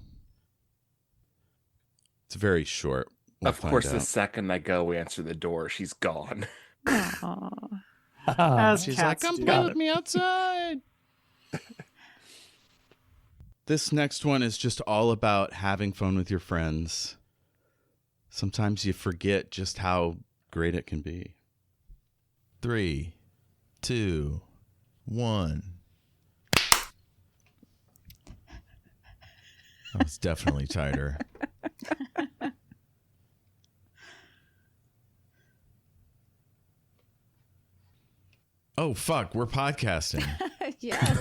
very short. We'll of course, find the out. second I go answer the door, she's gone. As She's cats like, come do. play with me outside. This next one is just all about having fun with your friends. Sometimes you forget just how great it can be. 3, 2, 1. That was definitely tighter. Oh, fuck. We're podcasting. Yes.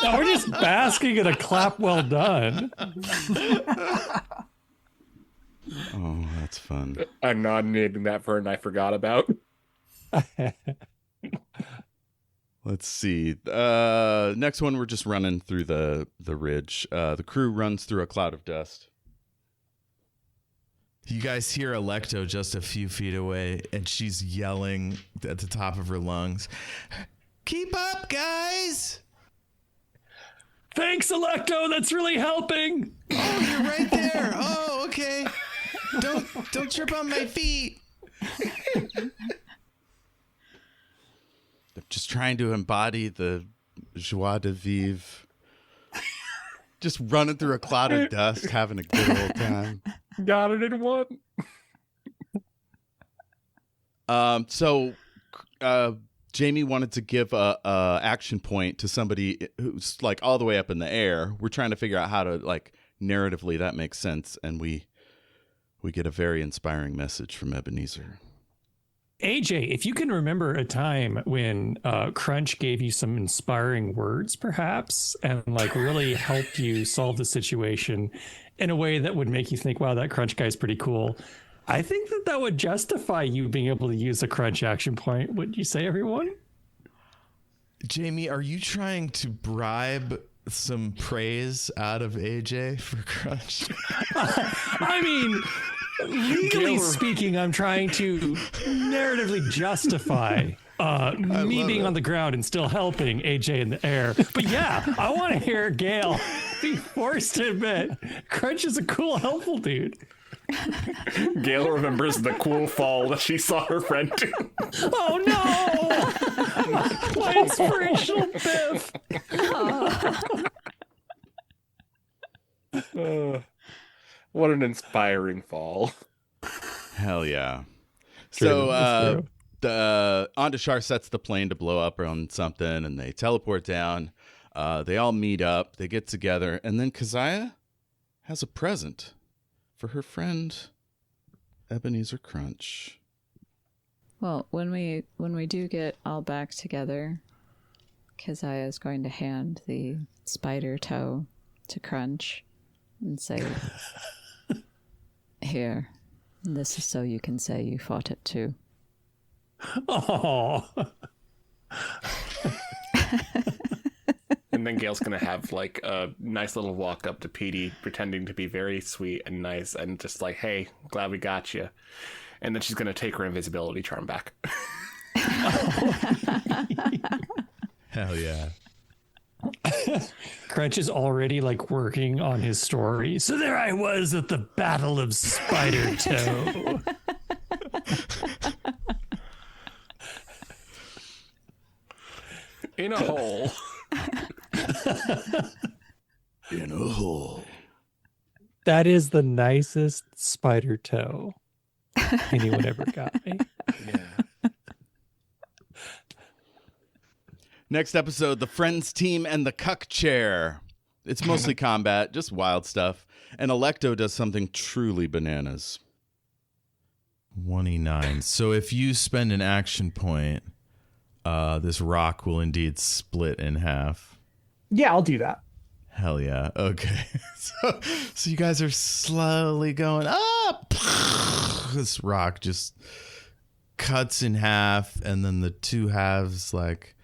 No, we're just basking in a clap well done. Oh, that's fun. I'm nominating that for and I forgot about. Let's see. Next one, we're just running through the ridge. The crew runs through a cloud of dust. You guys hear Alecto just a few feet away, and she's yelling at the top of her lungs, "Keep up, guys!" Thanks, Alecto. That's really helping. Oh, you're right there. Oh, okay. Don't trip on my feet. They're just trying to embody the joie de vivre. Just running through a cloud of dust, having a good old time. Got it in one. So Jayme wanted to give a action point to somebody who's like all the way up in the air. We're trying to figure out how to like narratively that makes sense, and we get a very inspiring message from Ebenezer. AJ, if you can remember a time when Crunch gave you some inspiring words, perhaps, and like really helped you solve the situation in a way that would make you think, wow, that Crunch guy's pretty cool. I think that would justify you being able to use a Crunch action point. Wouldn't you say, everyone? Jayme, are you trying to bribe some praise out of AJ for Crunch? I mean, legally speaking, I'm trying to narratively justify me being on the ground and still helping AJ in the air. But yeah, I want to hear Gale be forced to admit Crunch is a cool, helpful dude. Gale remembers the cool fall that she saw her friend do. Oh no! My inspirational biff. What an inspiring fall. Hell yeah. True, So that's true. the Ondashar sets the plane to blow up on something, and they teleport down. They all meet up. They get together, and then Keziah has a present for her friend Ebenezer Crunch. Well, when we do get all back together, Keziah is going to hand the spider toe to Crunch and say, "Here, this is so you can say you fought it too." Oh. And then Gale's gonna have like a nice little walk up to Petey, pretending to be very sweet and nice, and just like, "Hey, glad we got you." And then she's gonna take her invisibility charm back. Hell yeah. Crunch is already like working on his story. So there I was at the Battle of Spider Toe. In a hole. In a hole. That is the nicest spider toe anyone ever got me. Yeah. Next episode, the Friends team and the Cuck chair. It's mostly combat, just wild stuff. And Alecto does something truly bananas. 1E9. So if you spend an action point, this rock will indeed split in half. Yeah, I'll do that. Hell yeah. Okay. So you guys are slowly going up. This rock just cuts in half, and then the two halves like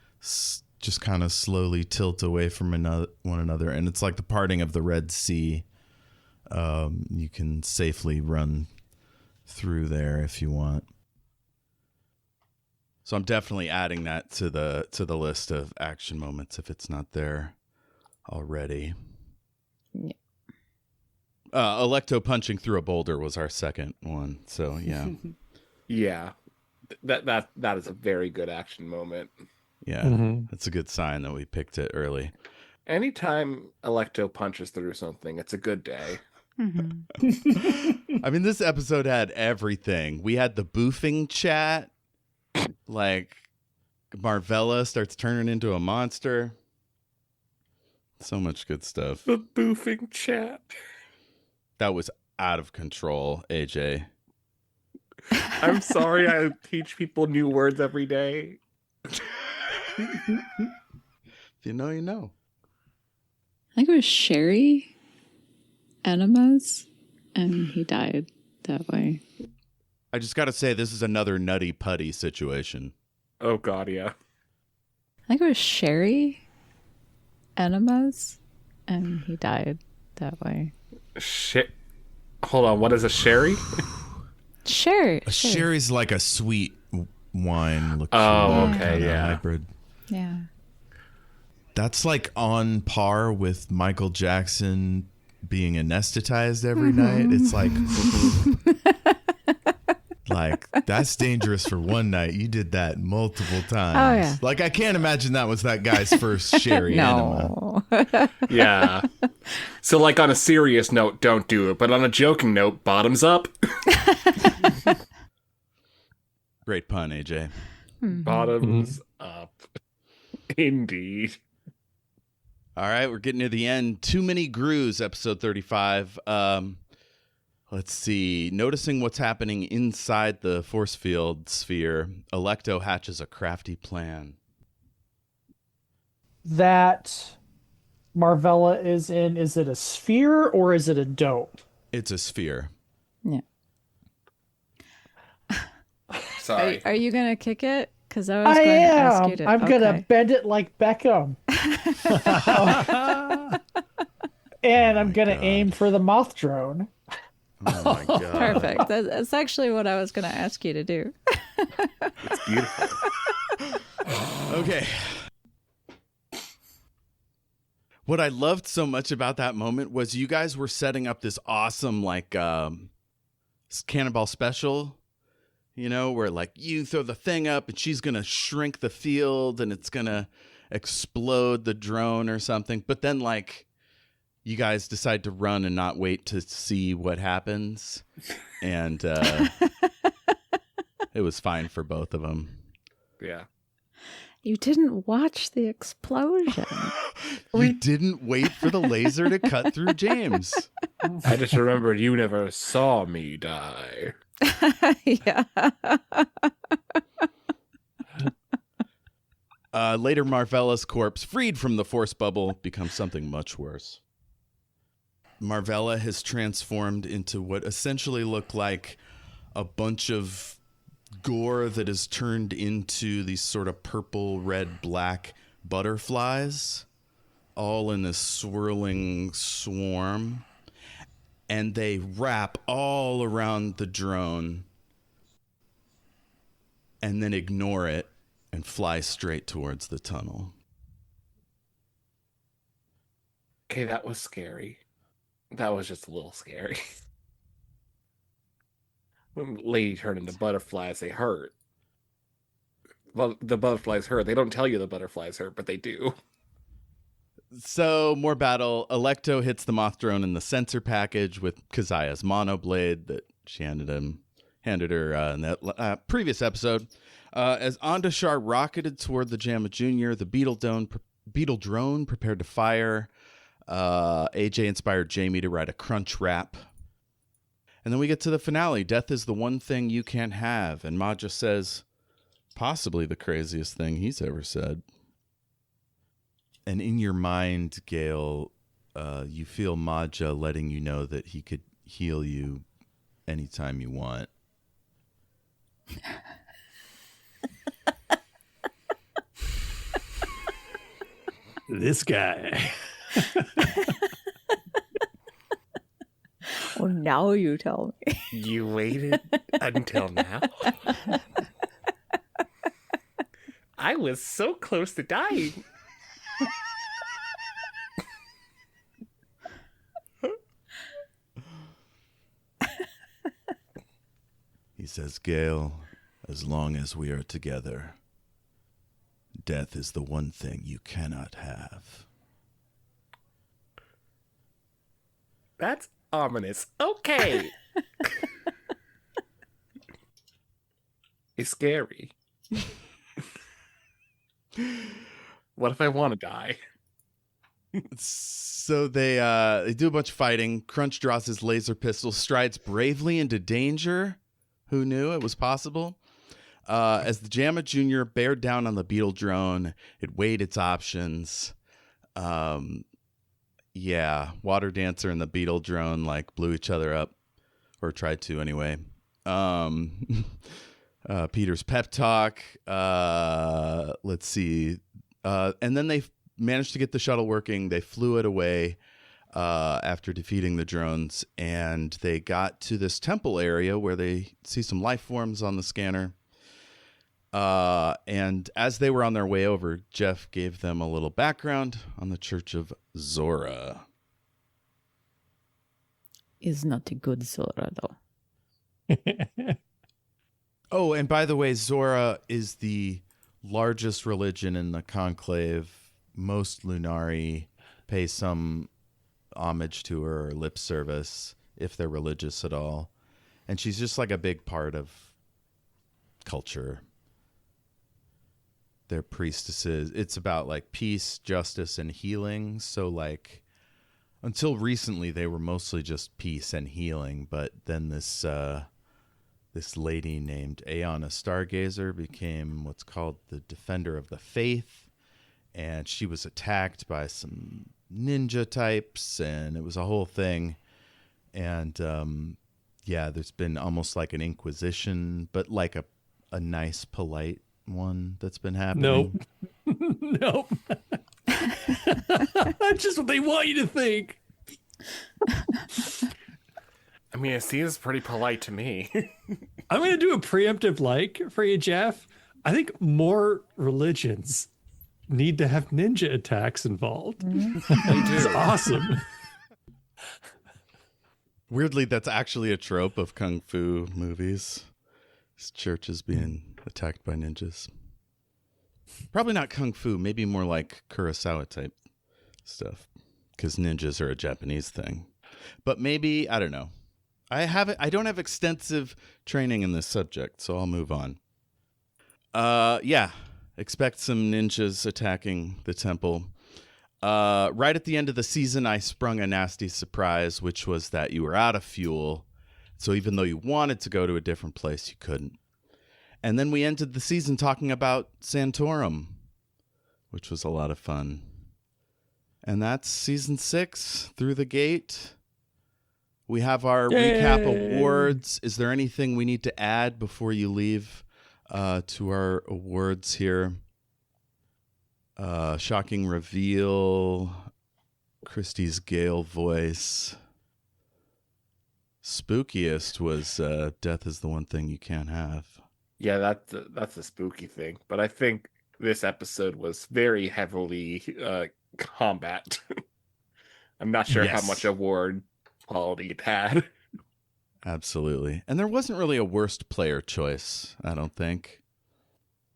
just kind of slowly tilt away from one another, and it's like the parting of the Red Sea. You can safely run through there if you want. So I'm definitely adding that to the list of action moments if it's not there already. Yeah. Alecto punching through a boulder was our second one. So yeah. Yeah. That is a very good action moment. Yeah. That's a good sign that we picked it early. Anytime Alecto punches through something, it's a good day. I mean, this episode had everything. We had the boofing chat. Like, Marvella starts turning into a monster. So much good stuff. The boofing chat. That was out of control, AJ. I'm sorry I teach people new words every day. If you know, you know. I think it was Sherry Enemas, and he died that way. I just got to say, this is another nutty putty situation. Oh, God, yeah. I think it was Sherry Enemas, and he died that way. Hold on, what is a sherry? Sherry. A sherry's like a sweet wine liqueur. Oh, okay, kinda yeah. hybrid. Yeah. That's like on par with Michael Jackson being anesthetized every night. It's like, like that's dangerous for one night. You did that multiple times. Oh, yeah. Like I can't imagine that was that guy's first sherry enema. No. Yeah. So, like, on a serious note, don't do it. But on a joking note, bottoms up. Great pun, AJ. Bottoms up. Indeed. All right, we're getting near the end. Too Many Grooves, episode 35. Let's see. Noticing what's happening inside the force field sphere, Alecto hatches a crafty plan. That Marvella is in, is it a sphere or is it a dome? It's a sphere. Yeah. Sorry. Are you gonna kick it? Because I was I going to ask am. you to. I'm gonna okay. bend it like Beckham. And I'm gonna God. aim for the moth drone. Oh my god. Perfect. That's actually what I was going to ask you to do. It's beautiful. Okay. What I loved so much about that moment was you guys were setting up this awesome, like, Cannonball Special, you know, where like you throw the thing up and she's going to shrink the field and it's going to explode the drone or something. But then like you guys decide to run and not wait to see what happens. And it was fine for both of them. Yeah. You didn't watch the explosion. You didn't wait for the laser to cut through James. I just remembered you never saw me die. Yeah. Later, Marvella's corpse, freed from the force bubble, becomes something much worse. Marvella has transformed into what essentially looked like a bunch of gore that is turned into these sort of purple, red, black butterflies, all in this swirling swarm. And they wrap all around the drone and then ignore it and fly straight towards the tunnel. Okay, that was scary. That was just a little scary. When lady turned into butterflies, they hurt. Well, the butterflies hurt. They don't tell you the butterflies hurt, but they do. So, more battle. Alecto hits the moth drone in the sensor package with Keziah's monoblade that she handed her in that previous episode. As Ondashar rocketed toward the Jayme Jr., the beetle drone prepared to fire. AJ inspired Jayme to write a crunch rap. And then we get to the finale. Death is the one thing you can't have. And Maja says, possibly the craziest thing he's ever said. And in your mind, Gale, you feel Maja letting you know that he could heal you anytime you want. This guy. Oh, now you tell me. You waited until now? I was so close to dying. He says, Gale, as long as we are together, death is the one thing you cannot have. That's ominous. Okay. It's scary. What if I want to die? So they do a bunch of fighting. Crunch draws his laser pistol, strides bravely into danger. Who knew it was possible? As the Jayme Jr. bared down on the beetle drone, it weighed its options. Yeah, Water Dancer and the beetle drone like blew each other up, or tried to anyway. Peter's pep talk. Let's see. And then they managed to get the shuttle working. They flew it away after defeating the drones, and they got to this temple area where they see some life forms on the scanner. And as they were on their way over, Jeff gave them a little background on the Church of Xorah. Is not a good Zora, though. Oh, and by the way, Xorah is the largest religion in the Conclave. Most Lunari pay some homage to her or lip service, if they're religious at all. And she's just like a big part of culture. Their priestesses. It's about like peace, justice, and healing. So like until recently they were mostly just peace and healing, but then this lady named Aeona Stargazer became what's called the Defender of the Faith, and she was attacked by some ninja types, and it was a whole thing. And yeah, there's been almost like an inquisition, but like a nice, polite one that's been happening. Nope. Nope. That's just what they want you to think. I mean, it seems pretty polite to me. I'm going to do a preemptive like for you, Jeff. I think more religions need to have ninja attacks involved. They do. It's awesome. Weirdly, that's actually a trope of kung fu movies. Churches being attacked by ninjas. Probably not kung fu, maybe more like Kurosawa type stuff, because ninjas are a Japanese thing. But maybe, I don't know. I don't have extensive training in this subject, so I'll move on. Yeah, expect some ninjas attacking the temple. Right at the end of the season, I sprung a nasty surprise, which was that you were out of fuel. So even though you wanted to go to a different place, you couldn't. And then we ended the season talking about Santorum, which was a lot of fun. And that's season 6, Through the Gate. We have our recap awards. Is there anything we need to add before you leave to our awards here? Shocking reveal. Kristy's Gale voice. Spookiest was death is the one thing you can't have. Yeah, that's a spooky thing. But I think this episode was very heavily combat. I'm not sure how much award quality it had. Absolutely. And there wasn't really a worst player choice, I don't think.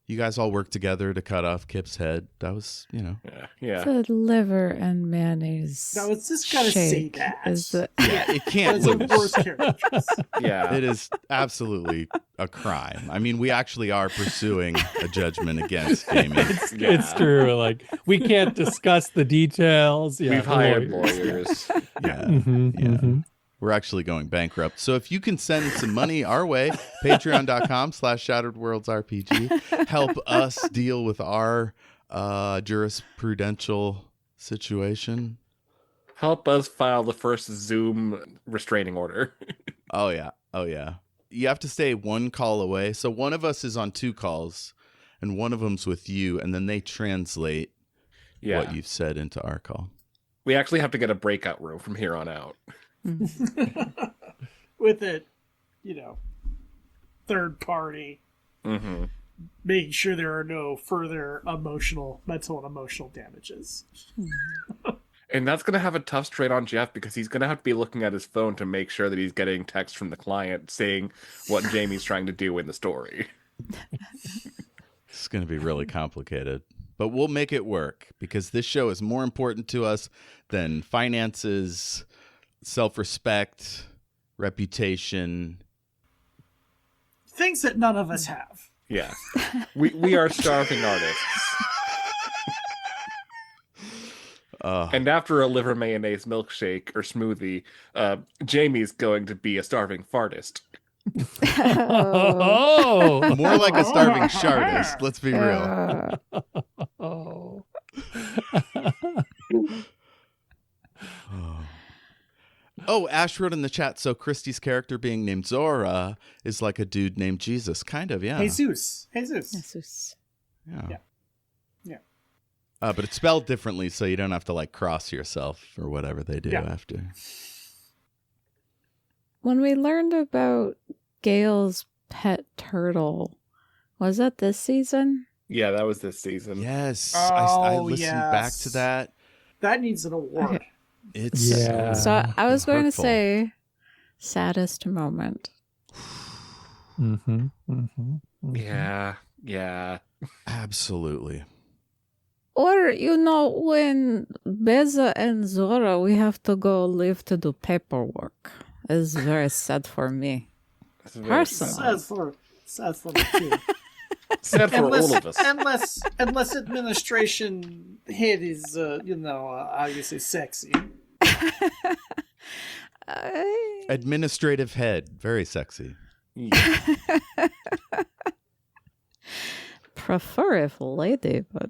You guys all worked together to cut off Kip's head. That was, Yeah. The liver and mayonnaise. No, it's just gotta say that. Yeah, it can't It's the lose. worst characters. Yeah. It is absolutely a crime. I mean, we actually are pursuing a judgment against Jayme. It's true. Like, we can't discuss the details. Yeah, We've hired lawyers. Yeah. Mhm, Yeah. mhm. We're actually going bankrupt. So if you can send some money our way, patreon.com/ShatteredWorldsRPG, help us deal with our jurisprudential situation. Help us file the first Zoom restraining order. Oh, yeah. Oh, yeah. You have to stay one call away. So one of us is on 2 calls, and one of them's with you, and then they translate what you've said into our call. We actually have to get a breakout room from here on out. With it, third party, Mm-hmm. making sure there are no further mental and emotional damages. And that's going to have a tough strain on Jeff because he's going to have to be looking at his phone to make sure that he's getting text from the client saying what Jayme's trying to do in the story. It's going to be really complicated, but we'll make it work because this show is more important to us than finances, self-respect, reputation. Things that none of us have. Yeah. We are starving artists. And after a liver mayonnaise milkshake or smoothie, Jayme's going to be a starving fartist. Oh, More like a starving shardist. Let's be real. oh. Oh, Ash wrote in the chat, so Kristy's character being named Zora is like a dude named Jesus. Kind of, yeah. Jesus. Yeah. Yeah. But it's spelled differently, so you don't have to like cross yourself or whatever they do after. When we learned about Gale's pet turtle, was that this season? Yeah, that was this season. Yes. I listened back to that. That needs an award. Okay. It's So I was going to hurtful. say saddest moment. Mm-hmm, mm-hmm, mm-hmm. Yeah. Absolutely. Or, when Beza and Zora, we have to go live to do paperwork. It's very sad for me. Personally. Sad for me too. Sad for all of us. Unless administration head is, how you say, sexy. Administrative head. Very sexy. Prefer if lady, but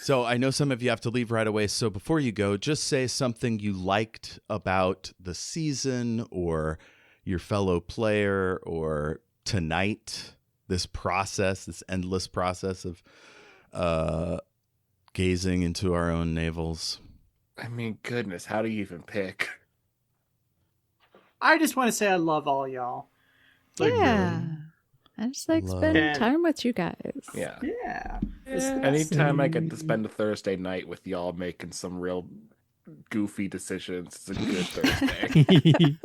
So I know some of you have to leave right away. So before you go, just say something you liked about the season or your fellow player or tonight. This process, this endless process of gazing into our own navels. I mean, goodness, how do you even pick? I just want to say I love all y'all. Yeah. I just like spending time with you guys. Yeah. Yeah. Anytime I get to spend a Thursday night with y'all making some real goofy decisions. It's a good Thursday.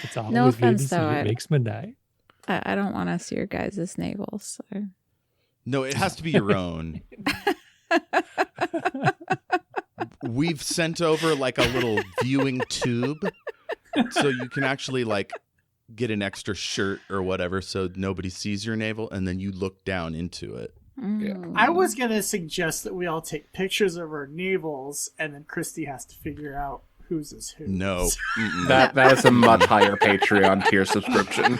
It's always No good offense, to see though, it makes midnight. I don't want to see your guys' navels. So. No, it has to be your own. We've sent over like a little viewing tube so you can actually like get an extra shirt or whatever so nobody sees your navel and then you look down into it. I was going to suggest that we all take pictures of our navels and then Kristy has to figure out whose is whose. No. That is a much higher Patreon tier subscription.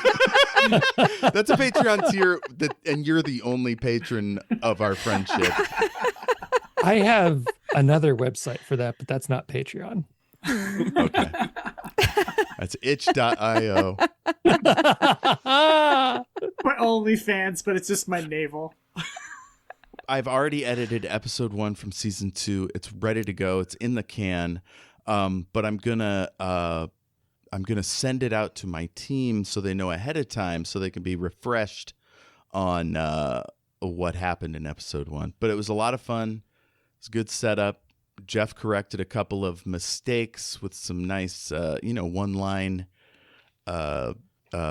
That's a Patreon tier and you're the only patron of our friendship. I have another website for that, but that's not Patreon. Okay. That's itch.io. My OnlyFans, but it's just my navel. I've already edited episode 1 from season 2. It's ready to go. It's in the can. But I'm gonna send it out to my team so they know ahead of time so they can be refreshed on what happened in episode 1. But it was a lot of fun. It's a good setup. Jeff corrected a couple of mistakes with some nice, one-line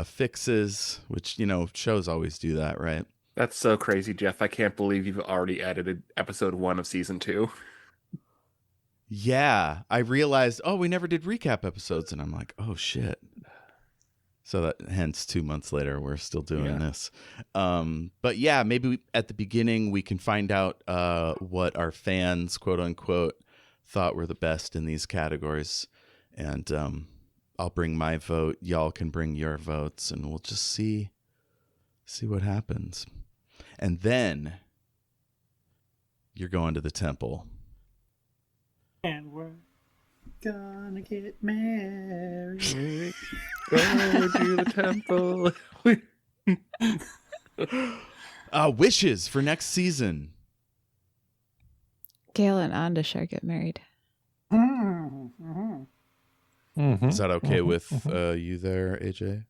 fixes, which, shows always do that, right? That's so crazy, Jeff. I can't believe you've already edited episode 1 of season 2. Yeah, I realized, we never did recap episodes, and I'm like, oh, shit. So that, hence 2 months later, we're still doing this. But yeah, maybe at the beginning we can find out what our fans, quote unquote, thought were the best in these categories. And I'll bring my vote. Y'all can bring your votes, and we'll just see what happens. And then you're going to the temple. And we're gonna get married. Go to the temple. Wishes for next season. Gale and Andashar get married. Is that okay with you there, AJ?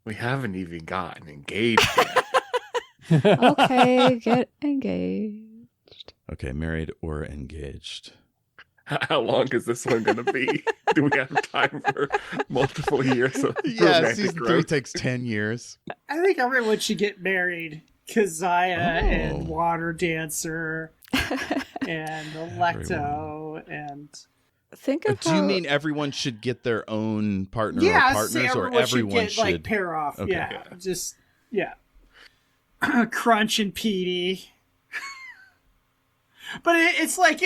We haven't even gotten engaged yet. Okay, get engaged. Okay, married or engaged. How long is this one going to be? Do we have time for multiple years of Yeah, romantic season 3 growth? takes 10 years. I think everyone should get married. Keziah and Water Dancer and Alecto and... Think of Do you mean everyone should get their own partner or Yeah, partners, say or everyone everyone should get, should? like, pair off. Okay. Yeah, just, yeah. Crunch and Petey. But it's like,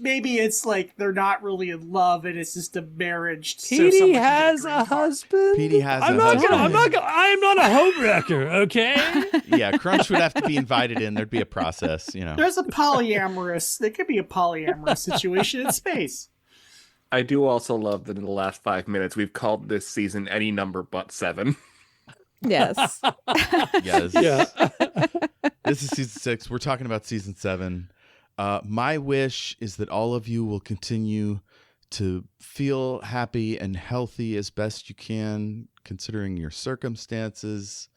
maybe it's like they're not really in love and it's just a marriage. Petey has a husband. Petey has I'm a not husband. I'm not a homewrecker, okay? Yeah, Crunch would have to be invited in. There'd be a process, There's there could be a polyamorous situation in space. I do also love that in the last 5 minutes we've called this season any number but 7. Yes. Yes. Yeah. This is season 6. We're talking about season 7. My wish is that all of you will continue to feel happy and healthy as best you can, considering your circumstances,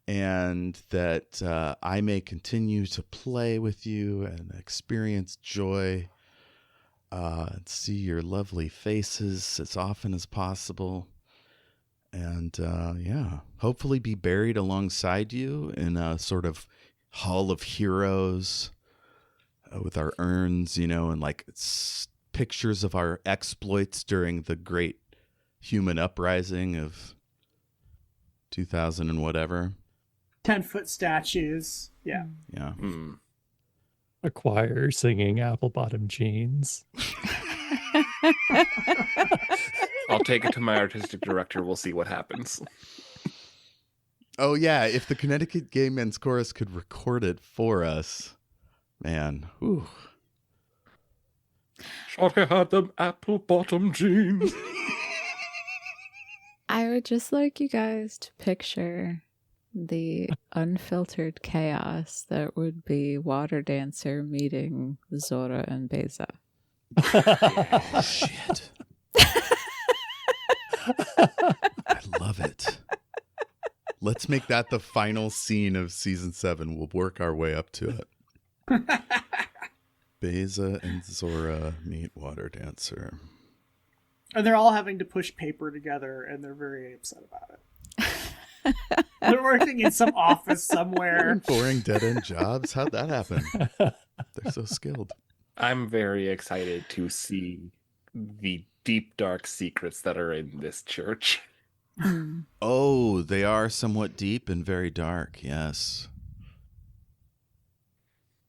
and that I may continue to play with you and experience joy, and see your lovely faces as often as possible. And hopefully be buried alongside you in a sort of hall of heroes with our urns, and like pictures of our exploits during the great human uprising of 2000 and whatever. 10-foot statues. Yeah. Yeah. A choir singing Apple Bottom Jeans. I'll take it to my artistic director. We'll see what happens. Oh, yeah. If the Connecticut Gay Men's Chorus could record it for us, man. Whew. Shorty had them apple bottom jeans. I would just like you guys to picture the unfiltered chaos that would be Water Dancer meeting Zora and Beza. Oh, shit. I love it. Let's make that the final scene of season 7. We'll work our way up to it. Beza and Zora meet water dancer. And they're all having to push paper together, and they're very upset about it. They're working in some office somewhere. Boring dead-end jobs? How'd that happen? They're so skilled. I'm very excited to see the deep, dark secrets that are in this church. Oh, they are somewhat deep and very dark, yes.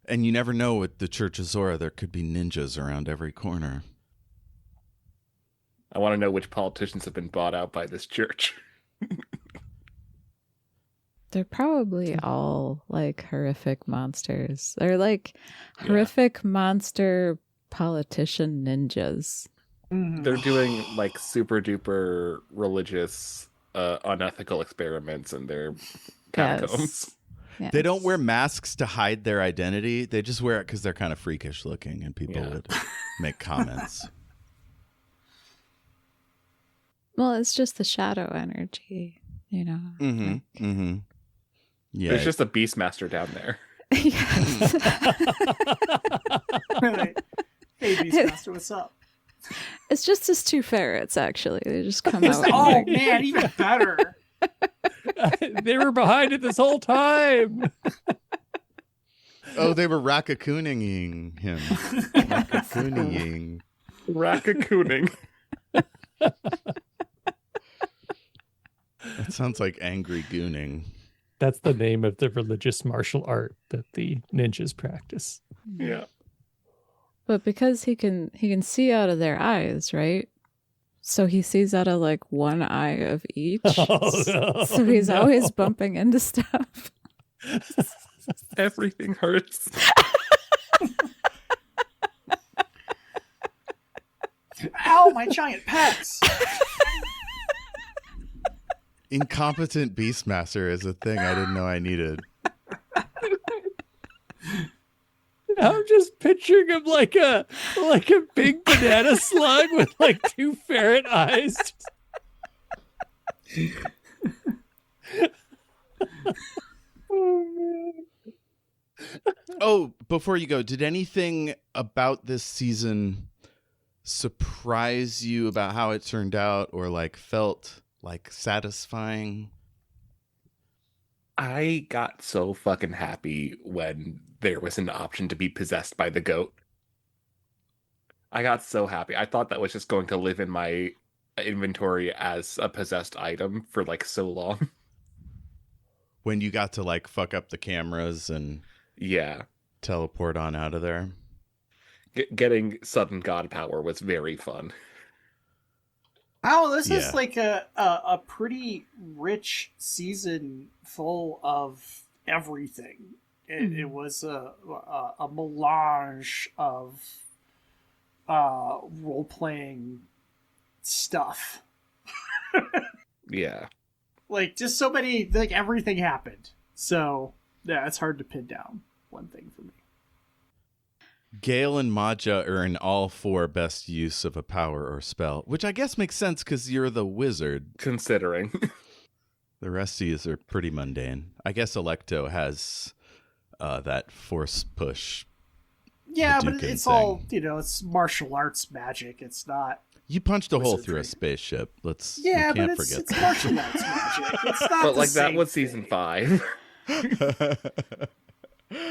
And you never know with the Church of Xorah, there could be ninjas around every corner. I want to know which politicians have been bought out by this church. They're probably all like horrific monsters. They're like horrific monster politician ninjas. They're doing like super duper religious, unethical experiments in their catacombs. Yes. They don't wear masks to hide their identity. They just wear it because they're kind of freakish looking and people would make comments. Well, it's just the shadow energy, you know. Yeah. There's just a Beastmaster down there. Yes. Hey, Beastmaster, what's up? It's just his two ferrets, actually. They just come out. Oh, man, even better. They were behind it this whole time. Oh, they were raccacooning him. Raccacooning. Raccacooning. That sounds like angry gooning. That's the name of the religious martial art that the ninjas practice. Yeah. But because he can see out of their eyes, right? So he sees out of like one eye of each. Oh, no, so he's always bumping into stuff. Everything hurts. Ow, my giant pecs. Incompetent Beastmaster is a thing I didn't know I needed. I'm just picturing him like a big banana slug with like two ferret eyes. Oh man. Oh, before you go, did anything about this season surprise you about how it turned out or like felt like satisfying? I got so fucking happy when there was an option to be possessed by the goat. I got so happy. I thought that was just going to live in my inventory as a possessed item for like so long. When you got to like fuck up the cameras and teleport on out of there. Getting sudden god power was very fun. Oh, this is like a pretty rich season full of everything. It was a melange of role-playing stuff. Yeah. Like, just so many, like, everything happened. So, yeah, it's hard to pin down one thing for me. Gale and Maja earn all 4 best use of a power or spell, which I guess makes sense because you're the wizard. Considering. The rest of yous are pretty mundane. I guess Alecto has that force push. Yeah, but Hadouken it's thing. all, it's martial arts magic. It's not... You punched a hole Wizardry. through a spaceship. We Yeah, can't but forget it's that. martial arts magic. It's not But the like that same was thing. season 5.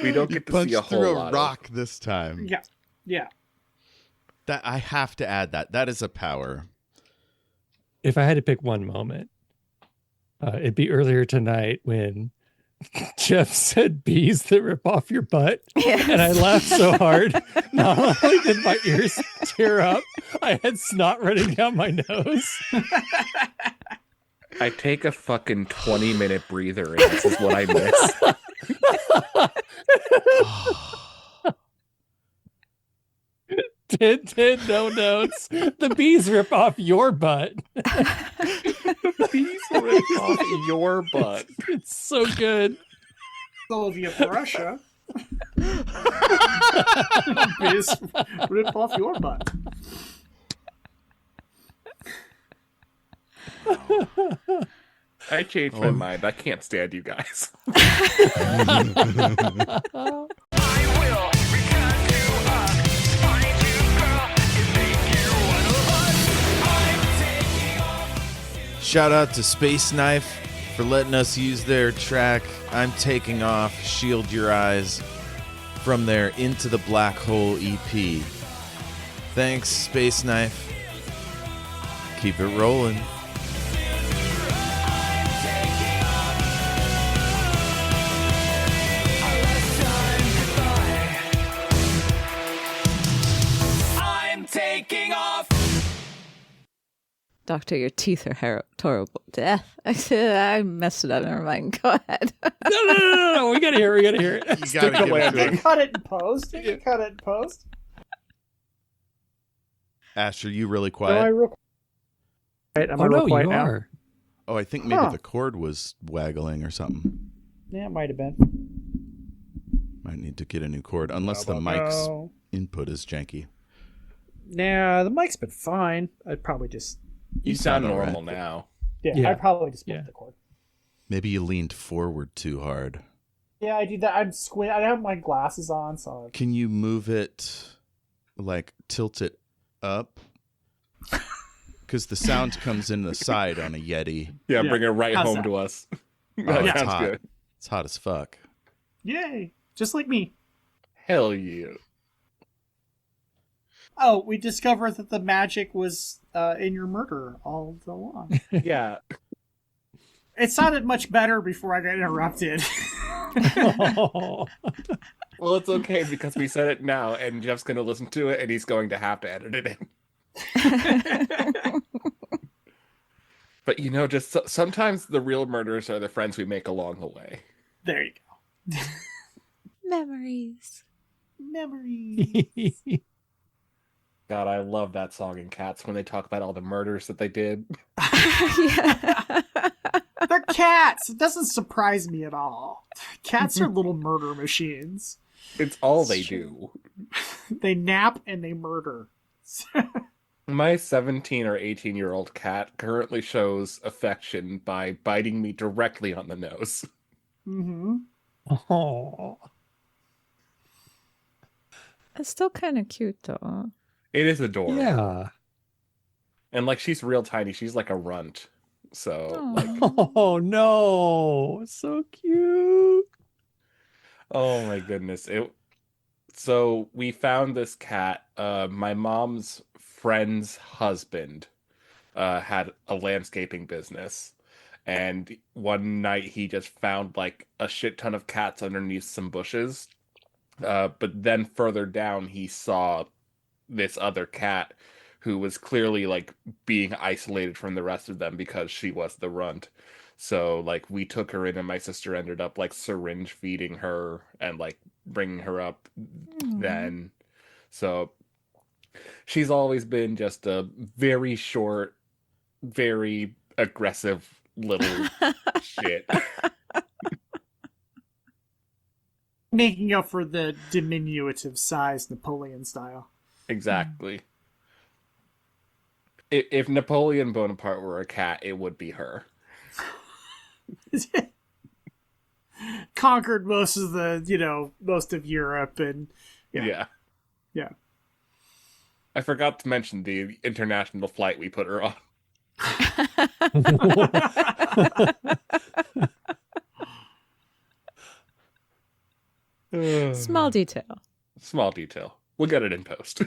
We don't You get to see a punched through whole a lot rock this time. Yeah. That I have to add that. That is a power. If I had to pick one moment, it'd be earlier tonight when Jeff said bees that rip off your butt. Yes. And I laughed so hard. Not only did my ears tear up, I had snot running down my nose. I take a fucking 20-minute breather and this is what I miss. Tin, no notes. The bees rip off your butt. Bees rip off your butt. It's so good. Soviet Russia. Bees rip off your butt. I changed my mind. I can't stand you guys. I will return to us. Shout out to Space Knife for letting us use their track, I'm Taking Off, Shield Your Eyes, from their Into the Black Hole EP. Thanks, Space Knife. Keep it rolling. I'm taking off. Doctor, your teeth are horrible. Death. I messed it up. Never mind. Go ahead. No. We gotta hear it. You gotta Stick the give it to landing. her. Cut it in post. You can cut it in post. Ash, are you really Am I quiet? real quiet? Am I Oh real no, quiet you now? are. Oh, I think maybe Huh. the cord was waggling or something. Yeah, it might have been. Might need to get a new cord, unless the mic's No. input is janky. Nah, the mic's been fine. I'd probably just You sound all right. normal now. Yeah. I'd probably just put Yeah. the cord. Maybe you leaned forward too hard. Yeah, I do that. I'm squint. I have my glasses on, so Can you move it, like tilt it up? Because the sound comes in the side on a Yeti. Yeah, Yeah. bring it right How's home that? to us. Oh, That it's sounds hot. good. It's hot as fuck. yay, just like me. Hell yeah. Oh, we discovered that the magic was in your murder all along. Yeah. It sounded much better before I got interrupted. Well, it's okay because we said it now, and Jeff's going to listen to it, and he's going to have to edit it in. But just sometimes the real murders are the friends we make along the way. There you go. Memories. Memories. God, I love that song in Cats when they talk about all the murders that they did. Yeah. They're cats. It doesn't surprise me at all. Cats are little murder machines. It's all they do. They nap and they murder. My 17 or 18-year-old cat currently shows affection by biting me directly on the nose. Mm-hmm. Oh. It's still kind of cute, though. It is adorable. Yeah. And she's real tiny. She's like a runt. So Aw. Oh no. So cute. oh my goodness. So we found this cat. My mom's friend's husband had a landscaping business. And one night he just found a shit ton of cats underneath some bushes. But then further down he saw this other cat who was clearly being isolated from the rest of them because she was the runt. So we took her in, and my sister ended up syringe feeding her and bringing her up then. So she's always been just a very short, very aggressive little shit. Making up for the diminutive size Napoleon style. Exactly. If Napoleon Bonaparte were a cat, it would be her. Conquered most of most of Europe and Yeah. Yeah. I forgot to mention the international flight we put her on. Small detail. Small detail. We'll get it in post.